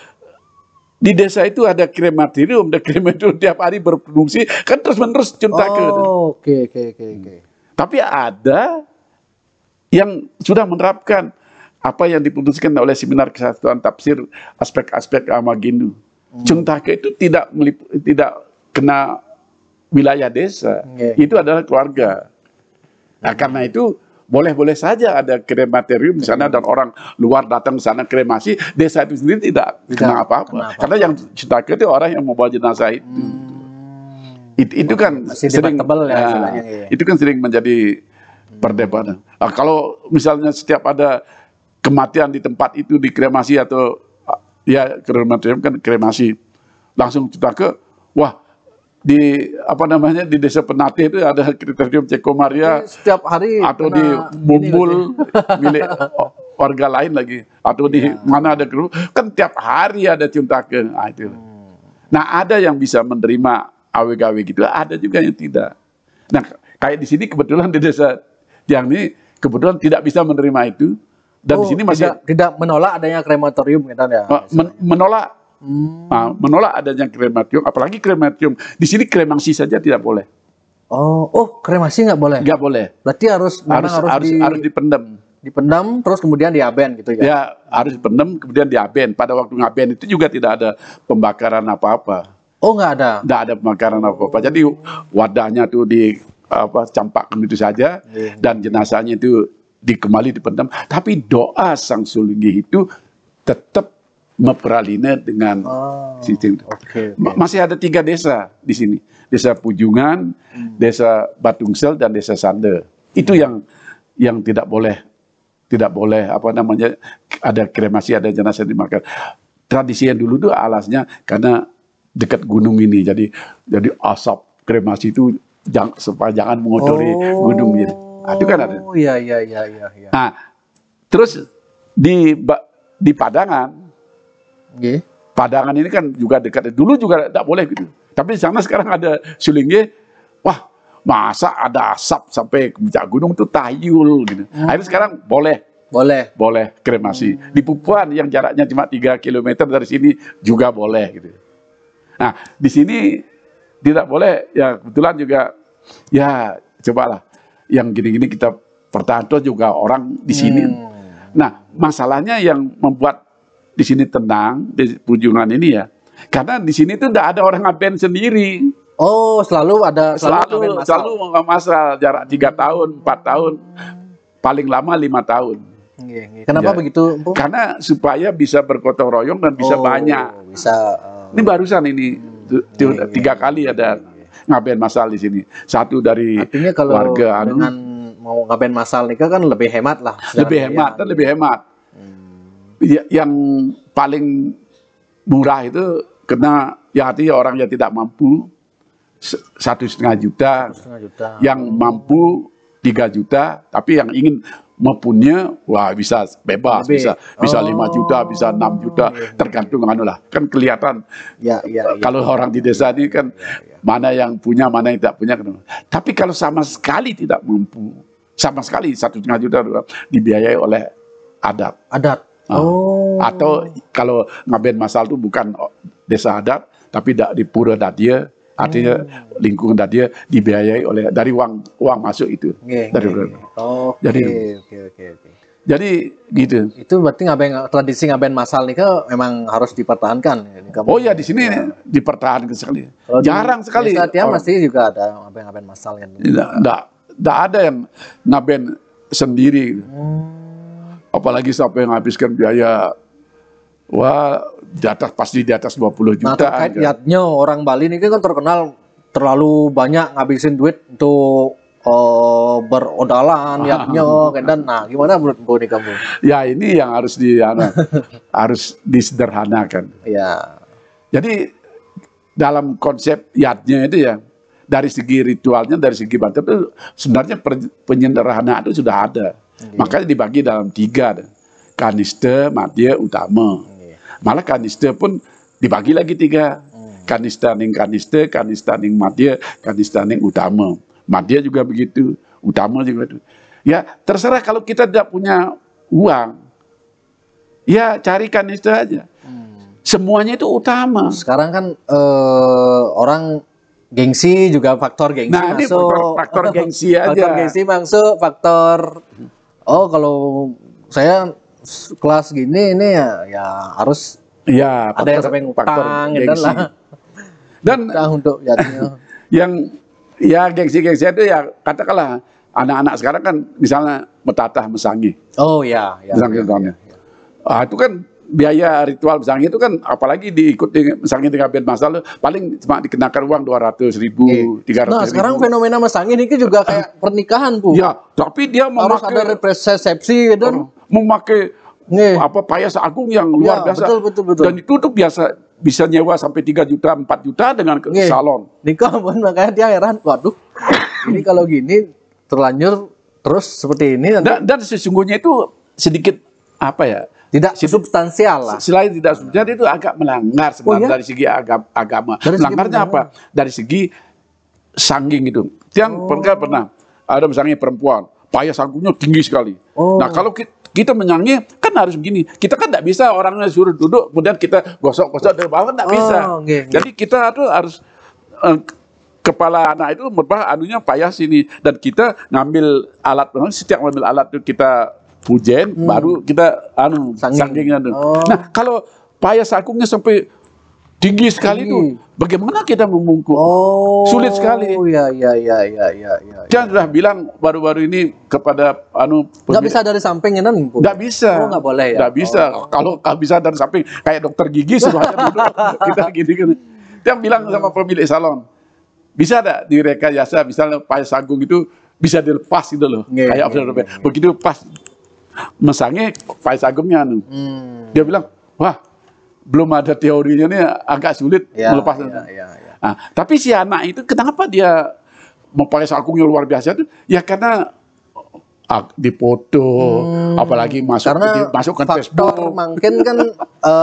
di desa itu ada krematorium, dan krematorium tiap hari berproduksi, kan terus-menerus Cuntake. Oh, oke. Tapi ada yang sudah menerapkan apa yang diputuskan oleh Seminar Kesatuan Tafsir aspek-aspek agama Hindu. Cuntake itu tidak kena wilayah desa, itu adalah keluarga. Nah, karena itu boleh-boleh saja ada krematorium di sana dan orang luar datang ke sana kremasi, desa itu sendiri tidak kena apa-apa. Karena yang Cuntake itu orang yang membawa jenazah itu. Itu kan sering itu kan sering menjadi perdebatan. Nah, kalau misalnya setiap ada kematian di tempat itu dikremasi atau ya krematorium kan kremasi, langsung Cuntake, wah, di di desa Penate itu ada krematorium Ceko Maria setiap hari atau di Mumbul milik warga lain lagi, atau di mana ada kan tiap hari ada Cuntake. Nah, itu. Nah, ada yang bisa menerima AWGW gitu, ada juga yang tidak. Nah, kayak di sini kebetulan di desa yang ini kebetulan tidak bisa menerima itu, dan di sini masih tidak menolak adanya krematorium gitu ya. Menolak. Nah, menolak adanya krematorium, apalagi krematorium. Di sini kremasi saja tidak boleh. Oh, kremasi nggak boleh? Nggak boleh. Berarti harus dipendam. Dipendam, terus kemudian diaben gitu ya? Ya, harus dipendam, kemudian diaben. Pada waktu ngaben itu juga tidak ada pembakaran apa-apa. Oh, nggak ada? Nggak ada pembakaran apa-apa. Jadi wadahnya tuh campakkan itu saja, dan jenazahnya itu kembali dipendam. Tapi doa Sang Sulinggi itu tetap memperalina dengan sistem. Masih ada 3 desa di sini. Desa Pujungan, Desa Batungsel, dan Desa Sande. Itu yang tidak boleh ada kremasi, ada jenazah dimakan. Tradisi yang dulu tuh alasnya karena dekat gunung ini. Jadi asap kremasi itu supaya jangan mengotori gunung gitu. Nah, itu kan ada. Oh iya. Nah, terus di Padangan. Padangan ini kan juga dekat. Dulu juga tidak boleh gitu. Tapi di sana sekarang ada Sulinggi. Wah, masa ada asap sampai ke puncak gunung itu tayul gitu. Akhirnya sekarang boleh kremasi. Di Pupuan yang jaraknya cuma 3 km dari sini juga boleh gitu. Nah, di sini tidak boleh. Ya kebetulan juga ya cobalah yang gini-gini kita pertahankan juga orang di sini. Nah, masalahnya yang membuat di sini tenang, di Pujungan ini ya, karena di sini tuh tidak ada orang ngaben sendiri. Oh, selalu masal jarak 3 tahun, 4 tahun, paling lama 5 tahun. Kenapa begitu, Bu? Karena supaya bisa bergotong royong dan bisa banyak. Ini barusan ini 3 kali ada ngaben masal di sini. Satu dari artinya kalau warga dengan mau ngaben masal nikah kan lebih hemat lah. Lebih hemat. Yang paling murah itu kena yang artinya orang yang tidak mampu 1,5 juta, yang mampu 3 juta, tapi yang ingin mempunyai wah bisa bebas, bisa 5 juta, bisa 6 juta, tergantung kan kelihatan. Kalau orang di desa ini kan mana yang punya, mana yang tidak punya. Tapi kalau sama sekali tidak mampu, sama sekali 1,5 juta dibiayai oleh adat. Atau kalau ngaben masal itu bukan desa adat, tapi di Pura Dadia, artinya lingkungan Dadia dibiayai oleh dari uang masuk itu. Jadi gitu. Itu berarti tradisi ngaben masal nih memang harus dipertahankan. Oh ya, di sini dipertahankan sekali. Jarang sekali. Di Tiam masih juga ada ngaben masal kan. Tidak ada yang ngaben sendiri. Apalagi sampai menghabiskan biaya, wah, pasti di atas 20 juta. Nah, terkait yatnya orang Bali ini kan terkenal terlalu banyak ngabisin duit untuk berodalan yatnya. Dan nah, gimana menurut Bu nih kamu? Ya ini yang harus harus disederhanakan. Ya. Jadi dalam konsep yatnya itu ya, dari segi ritualnya, dari segi batin itu sebenarnya penyederhanaan itu sudah ada. Makanya dibagi dalam 3, kanista, madya, utama. Malah kanista pun dibagi lagi 3. Kanista ning kanista, kanista ning madya, kanista ning utama. Madya juga begitu, utama juga begitu. Ya terserah, kalau kita tidak punya uang, ya cari kanista aja. Semuanya itu utama. Sekarang kan orang gengsi juga faktor gengsi Nah, ini masuk. faktor gengsi aja. Faktor gengsi masuk, faktor kalau saya kelas gini ini ya harus Ya, ada yang sampai ngutang gitu lah. Dan untuk jadinya. yang ya gengsi-gengsi itu ya katakanlah anak-anak sekarang kan misalnya metatah mesangi. Oh ya, Mesangi. Itu kan biaya ritual mesangi itu kan apalagi diikuti mesangi dengan band masal paling cuma dikenakan uang 200.000, 300.000. Nah, sekarang fenomena mesangi ini juga kayak pernikahan, Bu. Ya, tapi dia harus ada resepsi dan memakai payas agung yang luar biasa. Betul. Dan itu tuh biasa bisa nyewa sampai 3 juta, 4 juta dengan salon. Nikah pun makanya dia heran, waduh. Ini kalau gini terlanjur terus seperti ini dan sesungguhnya itu sedikit apa ya? Tidak substansial lah. Selain tidak substansial itu agak melanggar sebenarnya dari segi agama. Melanggarnya apa? Dari segi sangging itu. Yang pernah ada misalnya perempuan, payas agungnya tinggi sekali. Nah, kalau kita menyanyi kan harus begini. Kita kan tidak bisa orangnya suruh duduk kemudian kita gosok-gosok dari bawah, tidak bisa. Jadi kita tuh harus kepala anak itu anunya payas ini dan kita ngambil alat, setiap ngambil alat itu kita pujen, baru kita sangging. Nah, kalau payas agungnya sampai tinggi sekali itu, bagaimana kita membungkuk? Sulit sekali. Iya. Dia sudah bilang baru-baru ini kepada nggak bisa dari samping kan? Nggak bisa. Nggak boleh ya? Nggak bisa. Kalau nggak bisa dari samping, kayak dokter gigi suruh aja duduk. Kita gini kan. Dia bilang sama pemilik salon, bisa nggak direkayasa, misalnya payas agung itu bisa dilepas gitu loh. Kayak begitu pas mesangi payas agungnya. Dia bilang, wah, belum ada teorinya nih, agak sulit melepas. Nah, tapi si anak itu kenapa dia mau payas agungnya luar biasa itu? Ya karena dipoto, apalagi masuk ke Facebook. Mungkin kan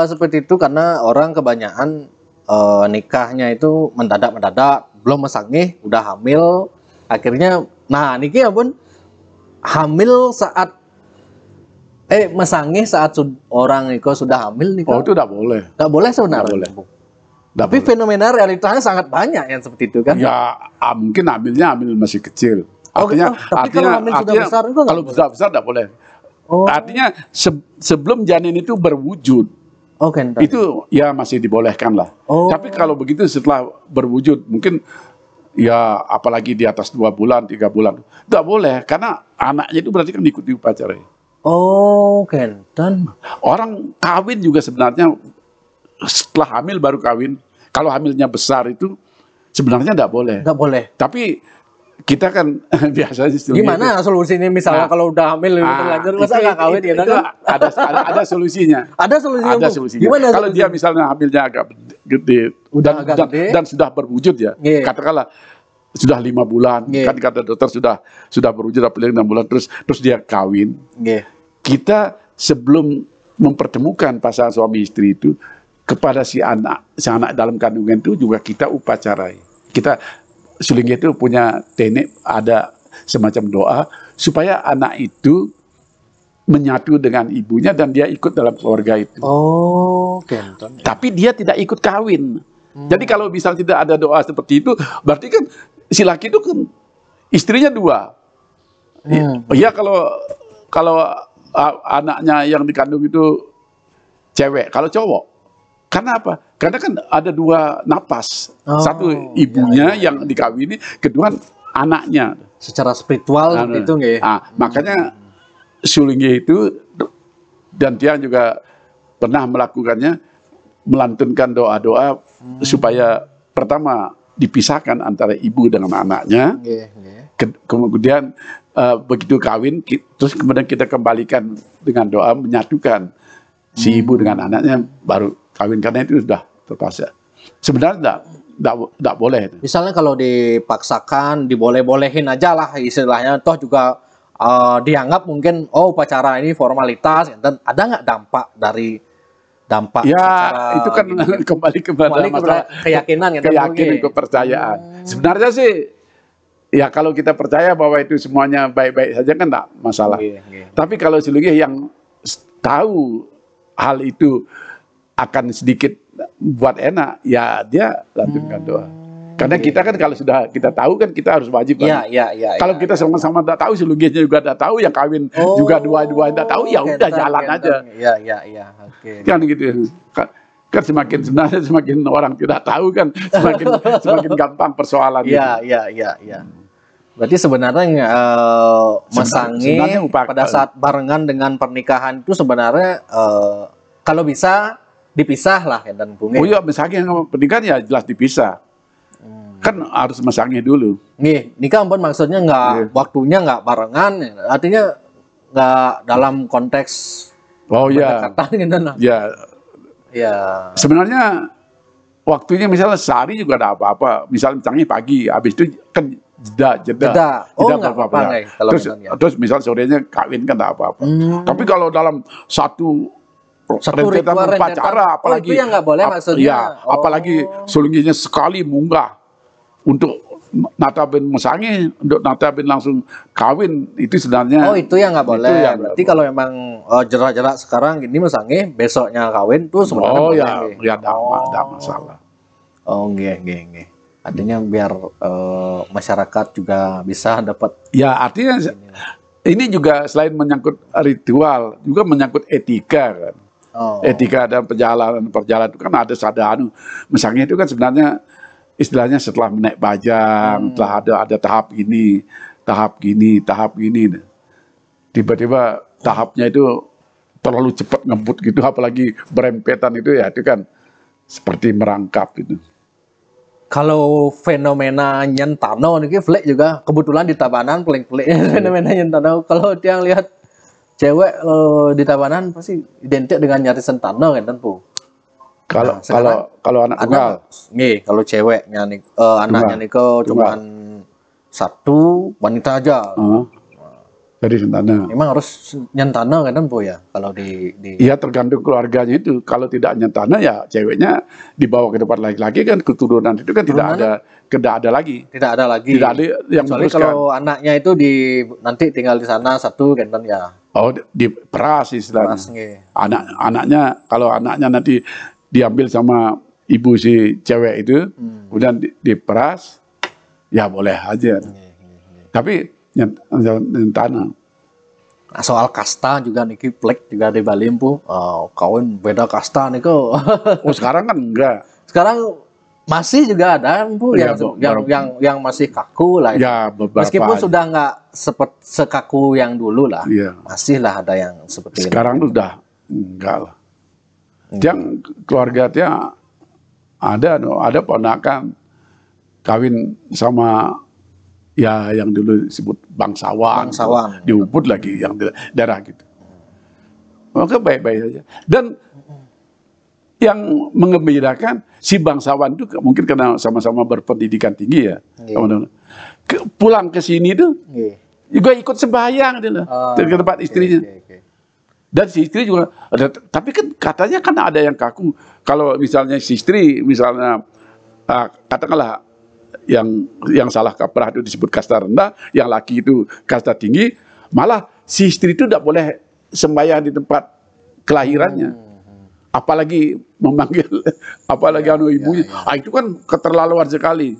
seperti itu karena orang kebanyakan nikahnya itu mendadak, belum mesangi, udah hamil, akhirnya, nah niki ya pun hamil saat mesangi saat orang itu sudah hamil nih. Itu tidak boleh. Nggak boleh sebenarnya. Tapi fenomena realitanya sangat banyak yang seperti itu kan? Ya mungkin hamil masih kecil. Artinya kalau hamil sudah besar itu kalau besar tidak boleh. Artinya sebelum janin itu berwujud, itu ya masih dibolehkan lah. Tapi kalau begitu setelah berwujud mungkin ya apalagi di atas 2 bulan, 3 bulan, tidak boleh karena anaknya itu berarti kan ikuti upacara. Kentan. Orang kawin juga sebenarnya setelah hamil baru kawin. Kalau hamilnya besar itu sebenarnya tidak boleh. Nggak boleh. Tapi kita kan biasanya gimana solusinya misalnya kalau udah hamil terlanjur masa nggak kawin ya kan? Ada solusinya. Ada solusinya. Gimana kalau dia misalnya hamilnya agak gede dan sudah berwujud ya. Katakanlah sudah 5 bulan, kan kata dokter sudah berwujud apalagi 6 bulan terus dia kawin. Kita sebelum mempertemukan pasangan suami istri itu kepada si anak dalam kandungan itu juga kita upacarai. Kita Sulinggi itu punya teknik, ada semacam doa supaya anak itu menyatu dengan ibunya dan dia ikut dalam keluarga itu. Tapi dia tidak ikut kawin. Jadi kalau misal tidak ada doa seperti itu, berarti kan si laki itu kan istrinya 2. Iya kalau anaknya yang dikandung itu cewek, kalau cowok. Karena apa? Karena kan ada 2 napas. Satu ibunya yang dikawini, kedua anaknya. Secara spiritual itu nggih. Makanya Sulinggi itu dan dia juga pernah melakukannya, melantunkan doa-doa supaya pertama dipisahkan antara ibu dengan anaknya. Kemudian begitu kawin, terus kemudian kita kembalikan dengan doa menyatukan si ibu dengan anaknya baru kawin, karena itu sudah terpaksa. Sebenarnya tidak boleh. Misalnya kalau dipaksakan, diboleh-bolehin aja lah istilahnya, toh juga dianggap mungkin upacara ini formalitas, dan ada nggak dampak ya itu kan kembali kepada keyakinan, kepercayaan. Sebenarnya sih ya kalau kita percaya bahwa itu semuanya baik-baik saja kan tidak masalah. Tapi kalau Sulinggi yang tahu hal itu akan sedikit buat enak, ya dia lantunkan doa. Karena kita kan kalau sudah kita tahu kan kita harus wajib. Kalau kita sama-sama tidak tahu, Sulingihnya juga tidak tahu, yang kawin juga dua-dua tidak tahu, ya udah jalan aja. Kan gitu. Kan sebenarnya semakin orang tidak tahu kan semakin gampang persoalan. Iya. Berarti sebenarnya Mesangi pada saat barengan dengan pernikahan itu sebenarnya kalau bisa dipisah lah ya dan Bung. Oh iya, Mesangi pernikahan ya jelas dipisah. Kan harus Mesangi dulu. Nih, nikah ampun maksudnya nggak waktunya nggak barengan, artinya nggak dalam konteks pendekatan gitu nah. Ya. Sebenarnya waktunya misalnya sehari juga ada apa-apa. Misalnya pagi, habis itu kan jeda. Oh nggak apa-apa kalau terus misalnya sorenya kawin kan ada apa-apa. Tapi kalau dalam satu rentetan upacara, apalagi itu yang nggak boleh maksudnya. Apalagi Sulingihnya sekali munggah untuk Nataben Mesangi, untuk Nataben langsung kawin, itu sebenarnya. Oh itu yang nggak boleh. Berarti kalau memang jerak-jerak sekarang gini Mesangi, besoknya kawin tuh sebenarnya. Ya ada masalah. Oh nggih. Artinya biar masyarakat juga bisa dapat. Ya artinya ini juga selain menyangkut ritual, juga menyangkut etika kan. Etika dan perjalanan itu kan ada sadanu. Mesangi itu kan sebenarnya istilahnya setelah menaik bajang, telah ada tahap gini. Tiba-tiba tahapnya itu terlalu cepat ngebut gitu, apalagi berempetan itu ya, itu kan seperti merangkap gitu. Kalau fenomena nyentano nih flek juga kebetulan di Tabanan paling flek fenomena nyentano. Kalau yang lihat cewek di Tabanan pasti identik dengan nyari sentano kan Bu. Kalau anak tunggal, nih kalau ceweknya nih anaknya nih cuma satu wanita aja. Jadi sentana. Memang harus nyentana kan Bu ya kalau di. Iya tergantung keluarganya itu. Kalau tidak nyentana ya ceweknya dibawa ke tempat laki-laki kan, keturunan itu kan tidak ada lagi. Tidak ada lagi. Tidak ada yang kecuali kalau anaknya itu nanti tinggal di sana satu kan ya. Oh diperas istilahnya. Anaknya kalau anaknya nanti diambil sama ibu si cewek itu, kemudian diperas, ya boleh aja. Tapi tanah. Nah, soal kasta juga niki plek juga di Bali Bu. Kawin beda kasta niku. Oh sekarang kan enggak. Sekarang masih juga ada Bu yang masih kaku lah. Ya, meskipun sudah nggak sekaku yang dulu lah. Ya. Masih lah ada yang seperti sekarang itu. Sudah enggak lah. Yang keluarga dia ada ponakan kawin sama ya yang dulu disebut bangsawan. Di Ubud lagi yang daerah gitu. Maka baik-baik saja. Dan yang mengembirakan si bangsawan itu mungkin karena sama-sama berpendidikan tinggi ya. Pulang ke sini tuh juga ikut sembahyang ke tempat istrinya. Dan si istri juga tapi kan katanya kan ada yang kaku. Kalau misalnya si istri misalnya katakanlah yang salah kaprah itu disebut kasta rendah, yang laki itu kasta tinggi, malah si istri itu tidak boleh sembahyang di tempat kelahirannya. Apalagi memanggil ibunya. Itu kan keterlaluan sekali.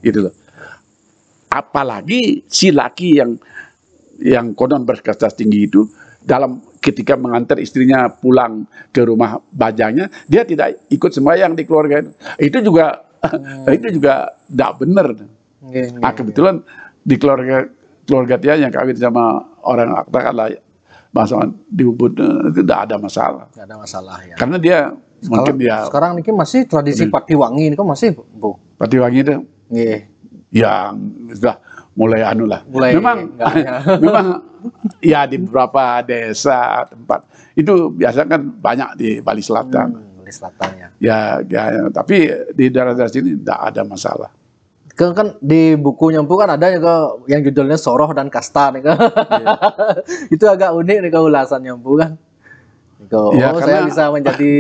Gitu loh. Apalagi si laki yang konon berkasta tinggi itu ketika mengantar istrinya pulang ke rumah bajangnya, dia tidak ikut sembahyang di keluarga itu. Itu juga tidak benar. Kebetulan di keluarga dia yang kawin sama orang katakanlah bangsawan di Ubud itu tidak ada masalah. Tidak ada masalah ya. Karena dia mungkin sekarang ini masih tradisi Patiwangi ini kan masih Bu. Patiwangi itu. Yang sudah mulai memang ya di beberapa desa tempat itu biasa kan banyak di Bali Selatan. Bali Selatan ya. Ya, tapi di daerah-daerah sini tidak ada masalah. Kan di bukunya Bu kan ada yang judulnya Soroh dan Kasta nih kan. Itu agak unik nih ulasannya Bu kan. Ya, saya bisa menjadi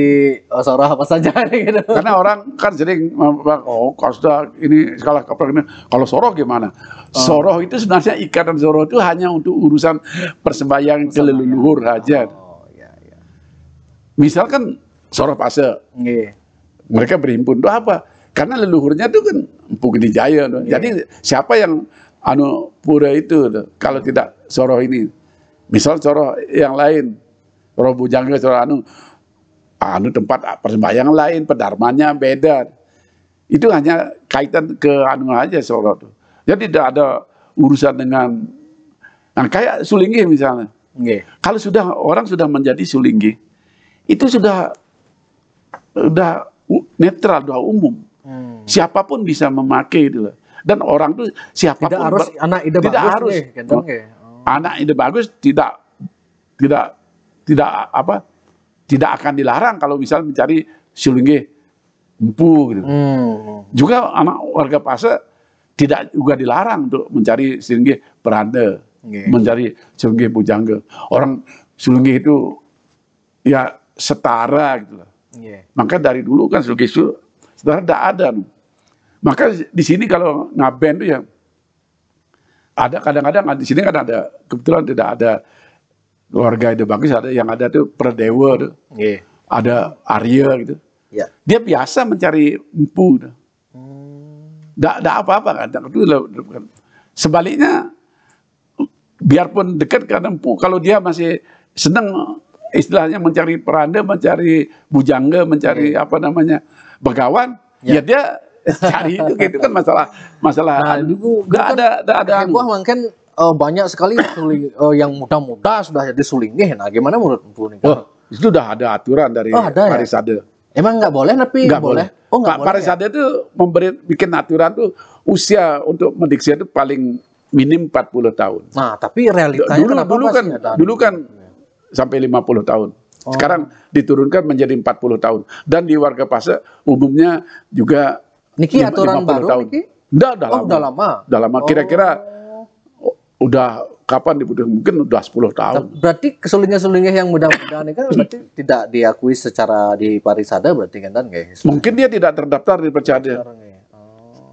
soroh apa saja nih gitu. Karena orang kan sering kasta ini skala kaprah ini. Kalau soroh gimana? Soroh itu sebenarnya ikatan soroh itu hanya untuk urusan persembahyang ke leluhur aja. Misalkan Soroh Pase. Nggih. Mereka berhimpun itu apa? Karena leluhurnya itu kan Empu Gede Jaya. Jadi siapa yang pura itu kalau tidak Soroh ini? Misal Soroh yang lain, Soroh Bujangga, Soroh tempat persembahyangan lain, pedarmanya beda. Itu hanya kaitan ke aja Soroh itu. Jadi tidak ada urusan dengan kayak Sulinggih misalnya. Kalau orang sudah menjadi Sulinggih, itu sudah netral, sudah umum. Siapapun bisa memakai itu. Dan orang itu siapapun tidak harus anak ide tidak bagus harus. Anak ide bagus tidak akan dilarang kalau misalnya mencari Sulinggih Empu gitu. Juga anak warga Pase tidak juga dilarang untuk mencari Sulinggih Peranda, mencari Sulinggih Bujangga. Orang Sulinggih itu ya setara gitu loh. Maka dari dulu kan Sulinggih itu setara tidak ada. Maka di sini kalau ngaben itu ya ada kadang-kadang di sini kan ada kebetulan tidak ada keluarga ide bagus, ada yang ada tuh Pradewa tuh. Ada Arya gitu. Dia biasa mencari empu. Tidak apa-apa kan. Sebaliknya biarpun dekat karena empu, kalau dia masih senang istilahnya mencari Peranda, mencari Bujangga, mencari Begawan, ya dia cari itu gitu kan masalah nggak ada mungkin banyak sekali yang muda-muda sudah jadi Sulinggih. Nah, gimana menurut Empu nih? Itu sudah ada aturan dari Parisade. Emang nggak boleh tapi nggak boleh. Nggak boleh. Parisade itu bikin aturan tuh usia untuk mendiksia itu paling minim 40 tahun. Nah, tapi realitanya dulu kan sampai 50 tahun. Sekarang diturunkan menjadi 40 tahun. Dan di warga Pase umumnya juga niki aturan baru tahun. Niki? Udah lama. Kira-kira udah kapan diputuskan? Mungkin udah 10 tahun. Berarti Sulinggih yang muda-muda ini kan berarti tidak diakui secara di Parisade berarti kan guys? Mungkin dia tidak terdaftar di Parisade.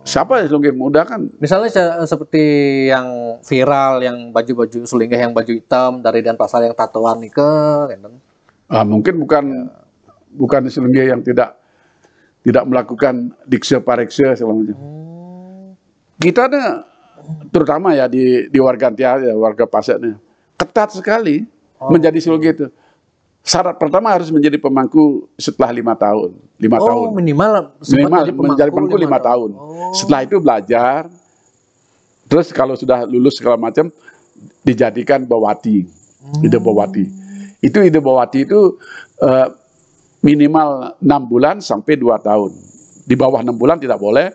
Siapa Sulinggih muda kan? Misalnya seperti yang viral, yang baju-baju Sulinggih yang baju hitam dari Denpasar yang tatoan nih kan? Mungkin bukan Sulinggih yang tidak melakukan dikse parekse selamanya. Kita ada terutama ya di warga Antia, warga Pase nih, ketat sekali menjadi Sulinggih itu. Syarat pertama harus menjadi pemangku setelah 5 tahun. 5 tahun. Minimal menjadi pemangku 5 tahun. Setelah itu belajar. Terus kalau sudah lulus segala macam dijadikan bawati. Ide bawati. Ide bawati itu minimal 6 bulan sampai 2 tahun. Di bawah 6 bulan tidak boleh.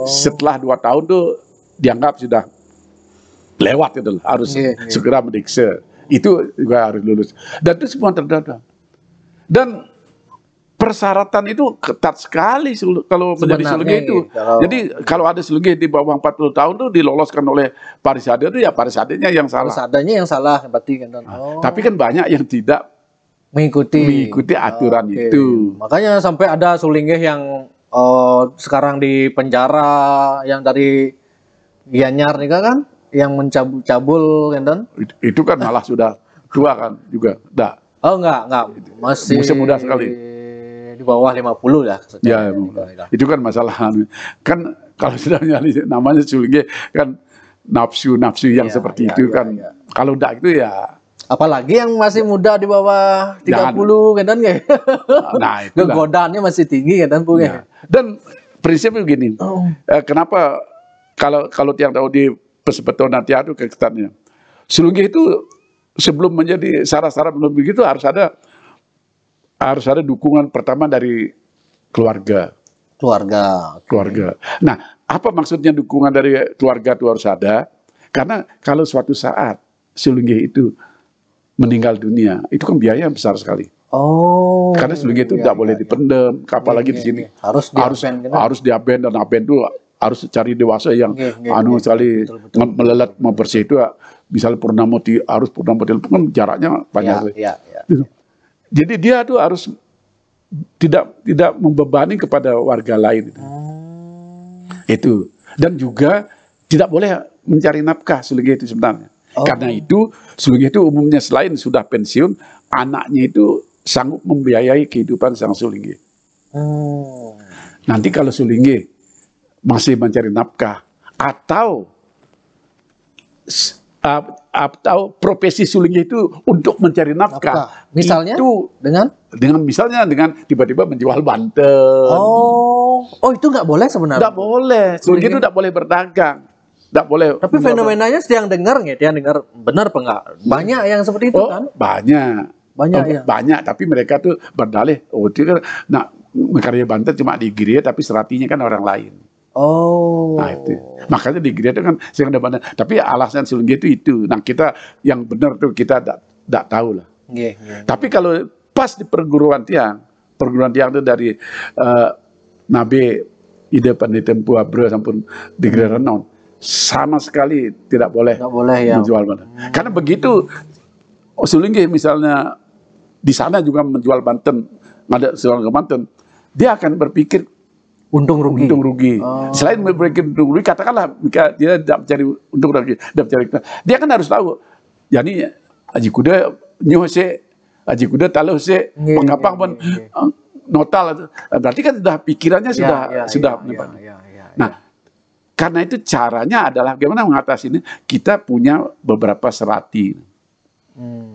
Setelah 2 tahun tuh dianggap sudah lewat itu, harus segera mendikse. Itu juga harus lulus. Dan itu semua terdata. Dan persyaratan itu ketat sekali kalau menjadi Sulinggih itu. Jadi kalau ada Sulinggih di bawah 40 tahun tuh diloloskan oleh Parisade itu ya Parisadenya yang salah. Parisadenya yang salah berarti kan. Tapi kan banyak yang tidak mengikuti aturan itu. Makanya sampai ada Sulinggih yang sekarang di penjara, yang dari Gianyar nih kan, yang mencabul kan? Itu kan malah sudah tua kan juga. Enggak. Masih muda sekali. Di bawah 50 ya. Ya, itu kan masalah. Kan kalau sudah namanya Sulinggih kan nafsu yang seperti itu kan. Kalau enggak itu ya. Apalagi yang masih muda di bawah 30 kan nggak? Nah, itu godaannya masih tinggi kan Bu ya. Dan prinsipnya begini. Kenapa kalau yang tahu di Persebetonan Antia itu keketatnya. Sulinggih itu sebelum menjadi syarat-syarat belum begitu harus ada dukungan pertama dari keluarga. Keluarga. Nah, apa maksudnya dukungan dari keluarga itu harus ada? Karena kalau suatu saat Sulinggih itu meninggal dunia, itu kan biaya yang besar sekali. Karena Sulinggih itu tidak boleh dipendam, apalagi di sini harus diaben dan aben itu harus cari dewasa yang sekali melelet membersih itu, misalnya Purnamoti kan jaraknya banyak. Jadi dia tuh harus tidak membebani kepada warga lain. Itu. Dan juga tidak boleh mencari nafkah Sulinggih itu sebenarnya. Karena itu Sulinggih itu umumnya selain sudah pensiun, anaknya itu sanggup membiayai kehidupan sang Sulingge. Oh. Nanti kalau Sulingge masih mencari nafkah atau profesi Sulingge itu untuk mencari nafkah. Misalnya itu dengan tiba-tiba menjual banten. Oh itu nggak boleh sebenarnya. Nggak boleh. Sulingge itu nggak boleh berdagang. Nggak boleh. Tapi fenomenanya sedang dengar nggak? Dia dengar benar apa enggak? Banyak yang seperti itu kan? Banyak. Banyak, tapi mereka tuh berdalih, itu kan, karya banten cuma di Giriya, tapi seratinya kan orang lain. Oh. Nah itu, makanya di Giriya itu kan sering ada banten. Tapi alasan Sulingge itu. Nah kita yang benar tuh kita tidak tahu lah. Tapi kalau pas di perguruan tiang itu dari Nabe Ide Pandita Empu Abra sampun di Giriya Renon, sama sekali tidak boleh menjual banten. Karena begitu Sulingge misalnya di sana juga menjual banten, ada seorang banten, dia akan berpikir untung rugi. Selain berpikir untung rugi, katakanlah dia tidak mencari untung rugi, dia kan harus tahu. Jadi aji kuda nyose, aji kuda taluh se, pengapang pun notal, berarti kan sudah pikirannya sudah menyebar. Nah, karena itu caranya adalah bagaimana mengatasi ini. Kita punya beberapa serati.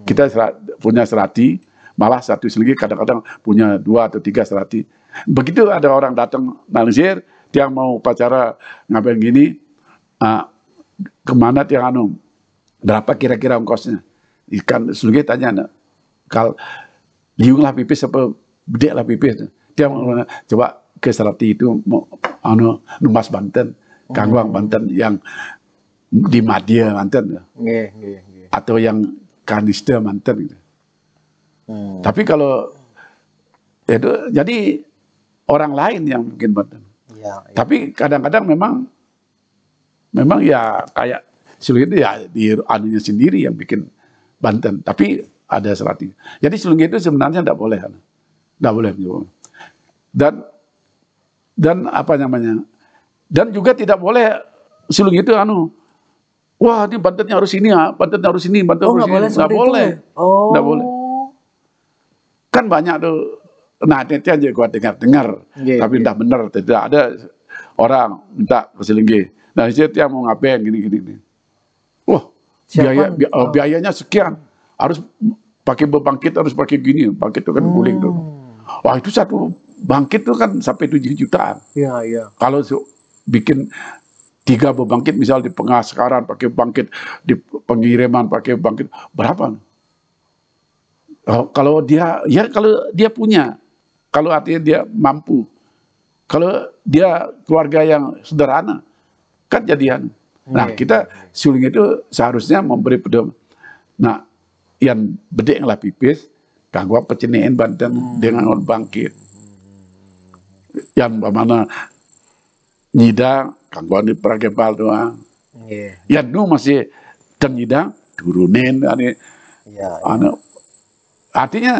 Kita punya serati. Malah satu Sulingge kadang-kadang punya 2 atau 3 serati. Begitu ada orang datang nalisir, dia mau upacara ngapain gini, kemana tiang berapa kira-kira ongkosnya? Ikan Sulingge tanya, kal liung lah pipis apa bedek lah pipis? Dia mau coba ke serati itu mau numbas Banten, Kangguang Banten yang di Madia Banten, atau yang Kanista Banten gitu. Tapi kalau itu jadi orang lain yang bikin banten. Tapi kadang-kadang memang ya kayak Sulingge itu ya di anunya sendiri yang bikin banten. Tapi ada serati. Jadi Sulingge itu sebenarnya tidak boleh menjual. Dan apa namanya? Dan juga tidak boleh Sulingge itu wah ini bantennya harus ini ya, bantennya harus ini, bantennya harus ini. Nggak boleh. Nggak boleh. Kan banyak tuh, nanti aja gua dengar, tapi entah benar tidak ada orang minta ke Sulingge. Nah dia mau ngapain gini. Wah biayanya sekian, harus pakai bangkit, harus pakai gini, bangkit itu kan guling tuh. Wah itu satu bangkit tuh kan sampai 7 jutaan. Kalau bikin 3 bangkit misal di pengaskaran pakai bangkit, di pengiriman pakai bangkit, berapa? Kalau dia punya, kalau artinya dia mampu, kalau dia keluarga yang sederhana, kan jadian. Nah kita Sulingge itu seharusnya memberi pedoman. Nah yang bedek lah pipis, Kangguang peceneen Banten dengan bangkit. Yang mana nyida Kangguang di Pragepal doang. Yang masih tengidang turunin artinya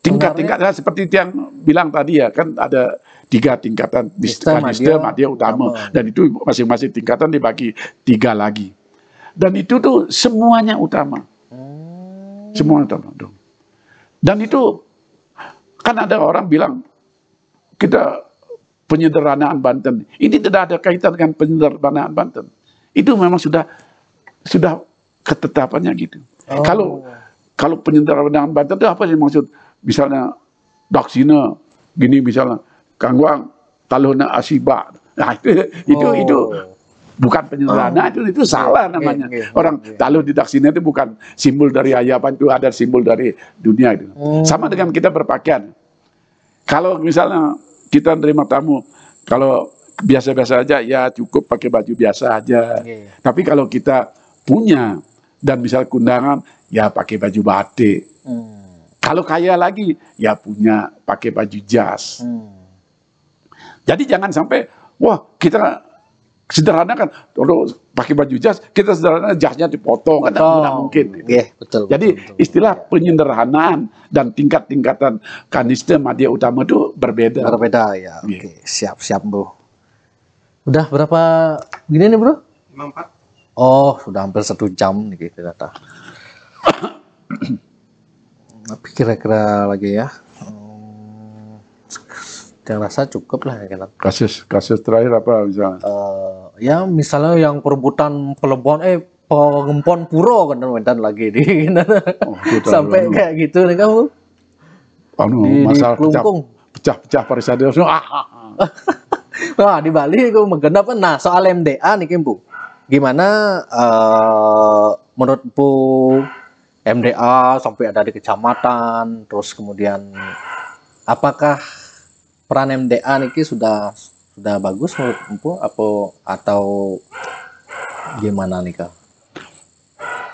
tingkat-tingkat seperti yang bilang tadi ya, kan ada 3 tingkatan, Kanista, Madya, Utama, dan itu masing-masing tingkatan dibagi 3 lagi, dan itu tuh semuanya utama, semua utama dong. Dan itu kan ada orang bilang kita penyederhanaan Banten, ini tidak ada kaitan dengan penyederhanaan Banten, itu memang sudah ketetapannya gitu. Kalau penyederhanaan Banten itu apa sih maksud? Misalnya Daksina gini, misalnya Kangguang Taluhna Asiba. Nah itu bukan penyederhanaan, itu salah namanya. Orang taluh di Daksina itu bukan simbol dari Ayapan, itu ada simbol dari dunia itu. Sama dengan kita berpakaian. Kalau misalnya kita terima tamu, kalau biasa-biasa aja ya cukup pakai baju biasa aja. Tapi kalau kita punya dan misal kundangan, ya pakai baju batik. Kalau kaya lagi, ya punya pakai baju jas. Jadi jangan sampai, wah kita sederhana kan, kalau pakai baju jas, kita sederhana jasnya dipotong, kan tidak mungkin. Betul. Jadi istilah penyederhanaan dan tingkat-tingkatan Kanista, Madya, Utama itu berbeda. Berbeda ya. Oke, siap Bro. Udah berapa gini nih Bro? 54. Oh, sudah hampir 1 jam nih kita data. Tapi kira-kira lagi ya, saya rasa cukup lah ya kan. Kasus terakhir apa misalnya? Ya misalnya yang perebutan pengempon puro kan lagi di sampai kayak gitu nih kamu. Masalah Kelungkung. pecah parisade. Wah, di Bali itu menggenap. Nah, soal MDA nih Kim, Bu. Gimana menurut Bu MDA sampai ada di kecamatan, terus kemudian apakah peran MDA nih sudah bagus menurut Bu atau gimana nih Kak?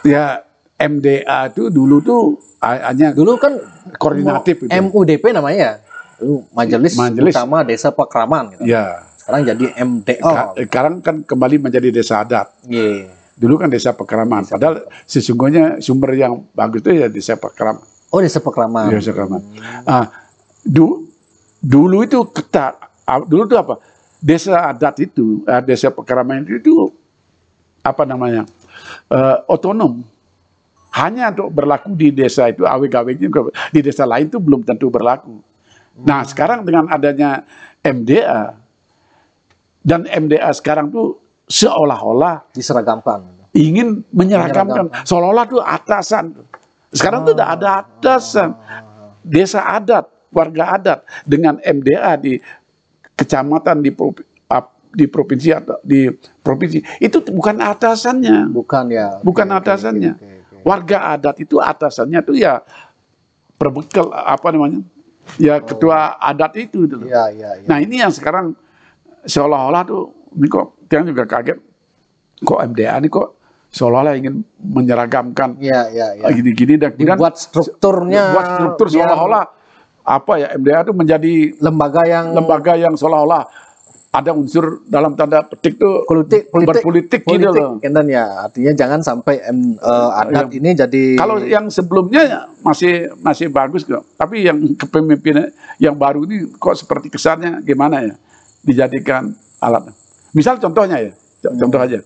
Ya, MDA itu dulu tuh hanya dulu kan koordinatif itu. MUDP namanya. Majelis Utama Desa Pakraman gitu. Ya. Sekarang jadi MDA. Sekarang kan kembali menjadi desa adat. Yeah. Dulu kan desa Pakraman. Padahal sesungguhnya sumber yang bagus itu ya desa Pakraman. Oh, desa Pakraman. Desa Pakraman. Dulu itu ketat. Dulu itu apa? Desa adat itu, desa Pakraman itu apa namanya? Otonom. Hanya untuk berlaku di desa itu, aweg-awegnya di desa lain itu belum tentu berlaku. Nah, sekarang dengan adanya MDA, dan MDA sekarang tuh seolah-olah diseragamkan, ingin menyeragamkan, seolah-olah tuh atasan. Sekarang tuh udah ada atasan, desa adat, warga adat dengan MDA di kecamatan, di provinsi atau di provinsi itu bukan atasannya, bukan atasannya. Warga adat itu atasannya tuh ya perbekal apa namanya? Ya ketua adat itu. Ya. Nah ini yang sekarang seolah-olah tuh, ini kok yang juga kaget, kok MDA ini kok seolah-olah ingin menyeragamkan gini-gini dan dibuat strukturnya, buat struktur seolah-olah apa ya MDA itu menjadi lembaga yang seolah-olah ada unsur dalam tanda petik tuh berpolitik gitu loh. Dan ya artinya jangan sampai adat ini jadi. Kalau yang sebelumnya masih bagus kok, tapi yang kepemimpinan yang baru ini kok seperti kesannya gimana ya dijadikan alat. Misal contohnya ya, contoh aja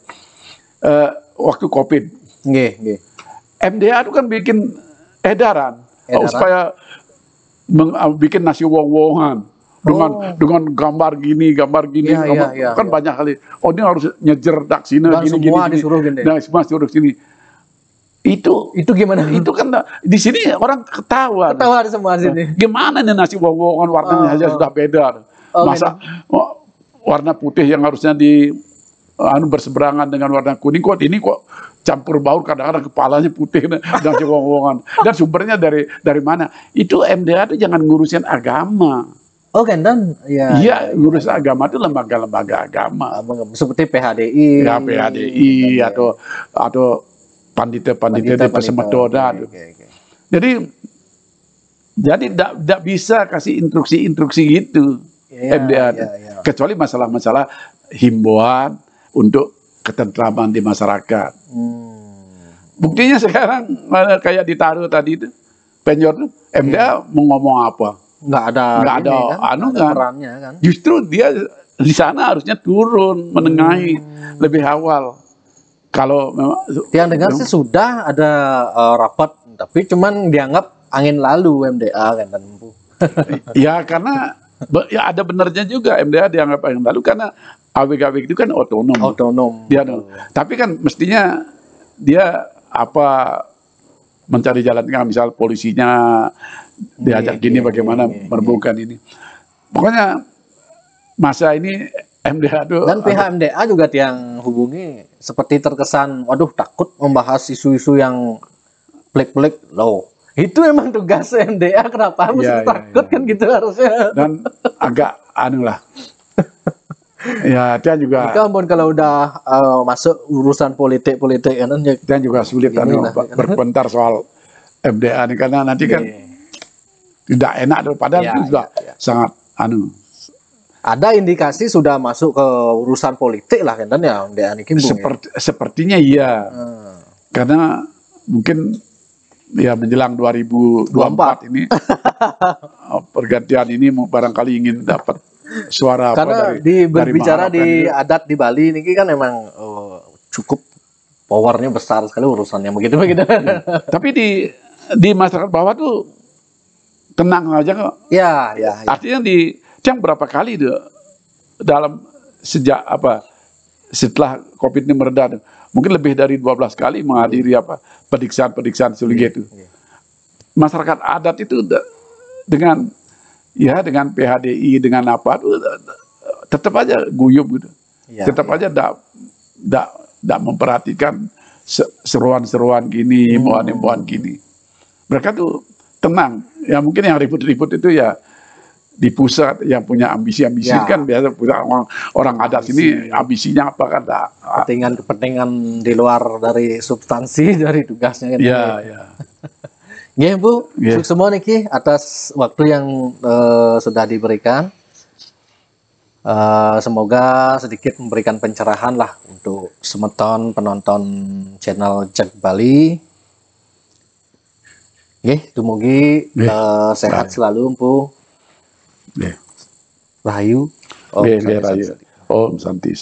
waktu COVID, MDA itu kan bikin edaran. Supaya bikin nasi wong-wongan. Dengan gambar gini kan banyak kali. Oh ini harus nyejer dak sini gini. Disuruh gini. Nah, semua disuruh sini. Itu gimana? Itu kan di sini orang ketawa. Ketawa di semua sini. Gimana nih nasi wong-wongan warnanya aja sudah beda. Masa warna putih yang harusnya berseberangan dengan warna kuning, kok ini kok campur baur, kadang-kadang kepalanya putih dan wong-wongan. Dan sumbernya dari mana? Itu MDA itu jangan ngurusin agama. Oh kan, dan iya, ngurus agama itu lembaga-lembaga agama seperti PHDI, atau pandita-pandita di Pesemetodan. Jadi tidak bisa kasih instruksi gitu MDA, kecuali masalah-masalah himbauan untuk ketentraman di masyarakat. Buktinya sekarang kayak ditaruh tadi itu penjor itu MDA mau ngomong apa? Nggak ada perannya kan. Justru dia di sana harusnya turun menengahi lebih awal. Kalau memang yang dengar sih sudah ada rapat, tapi cuman dianggap angin lalu MDA kan. Ya karena ya ada benarnya juga MDA dianggap angin lalu karena AWG itu kan otonom. Dia, tapi kan mestinya dia mencari jalan tengah, misal polisinya diajak gini bagaimana merebutkan ini. Pokoknya masa ini MDA itu dan pihak MDA juga yang hubungi seperti terkesan waduh takut membahas isu-isu yang pelik-pelik loh. Itu memang tugas MDA, kenapa harus takut kan gitu harusnya. Dan agak lah. Ya, dia juga. Kalau udah masuk urusan politik kan, dan juga sulit berkomentar soal MDA ini karena nanti kan tidak enak padahal itu sudah sangat Ada indikasi sudah masuk ke urusan politik lah kan ya MDA ini. Sepertinya iya. Karena mungkin ya menjelang 2024 ini pergantian ini barangkali ingin dapat suara karena berbicara di adat di Bali ini kan memang cukup powernya besar sekali urusannya begitu. Tapi di masyarakat bawah tuh tenang aja kok. Ya, ya, ya. Artinya Cang berapa kali dalam sejak setelah COVID ini mereda, mungkin lebih dari 12 kali menghadiri pediksaan Sulingge itu. Masyarakat adat itu dengan PHDI dengan tetap aja guyup gitu. Tetap aja tidak memperhatikan seruan-seruan gini, imbauan-imbauan gini. Mereka tuh tenang. Ya mungkin yang ribut-ribut itu ya di pusat yang punya ambisi-ambisi kan biasa orang adat sini ambisinya apa kan? Kepentingan di luar dari substansi dari tugasnya kan. Iya, iya. Nggih, Bu, sukses semua niki atas waktu yang sudah diberikan. Semoga sedikit memberikan pencerahan lah untuk semeton penonton channel Jak Bali. Nggih, dumugi sehat selalu, Empu. Rahayu. Rahayu. Om Santi.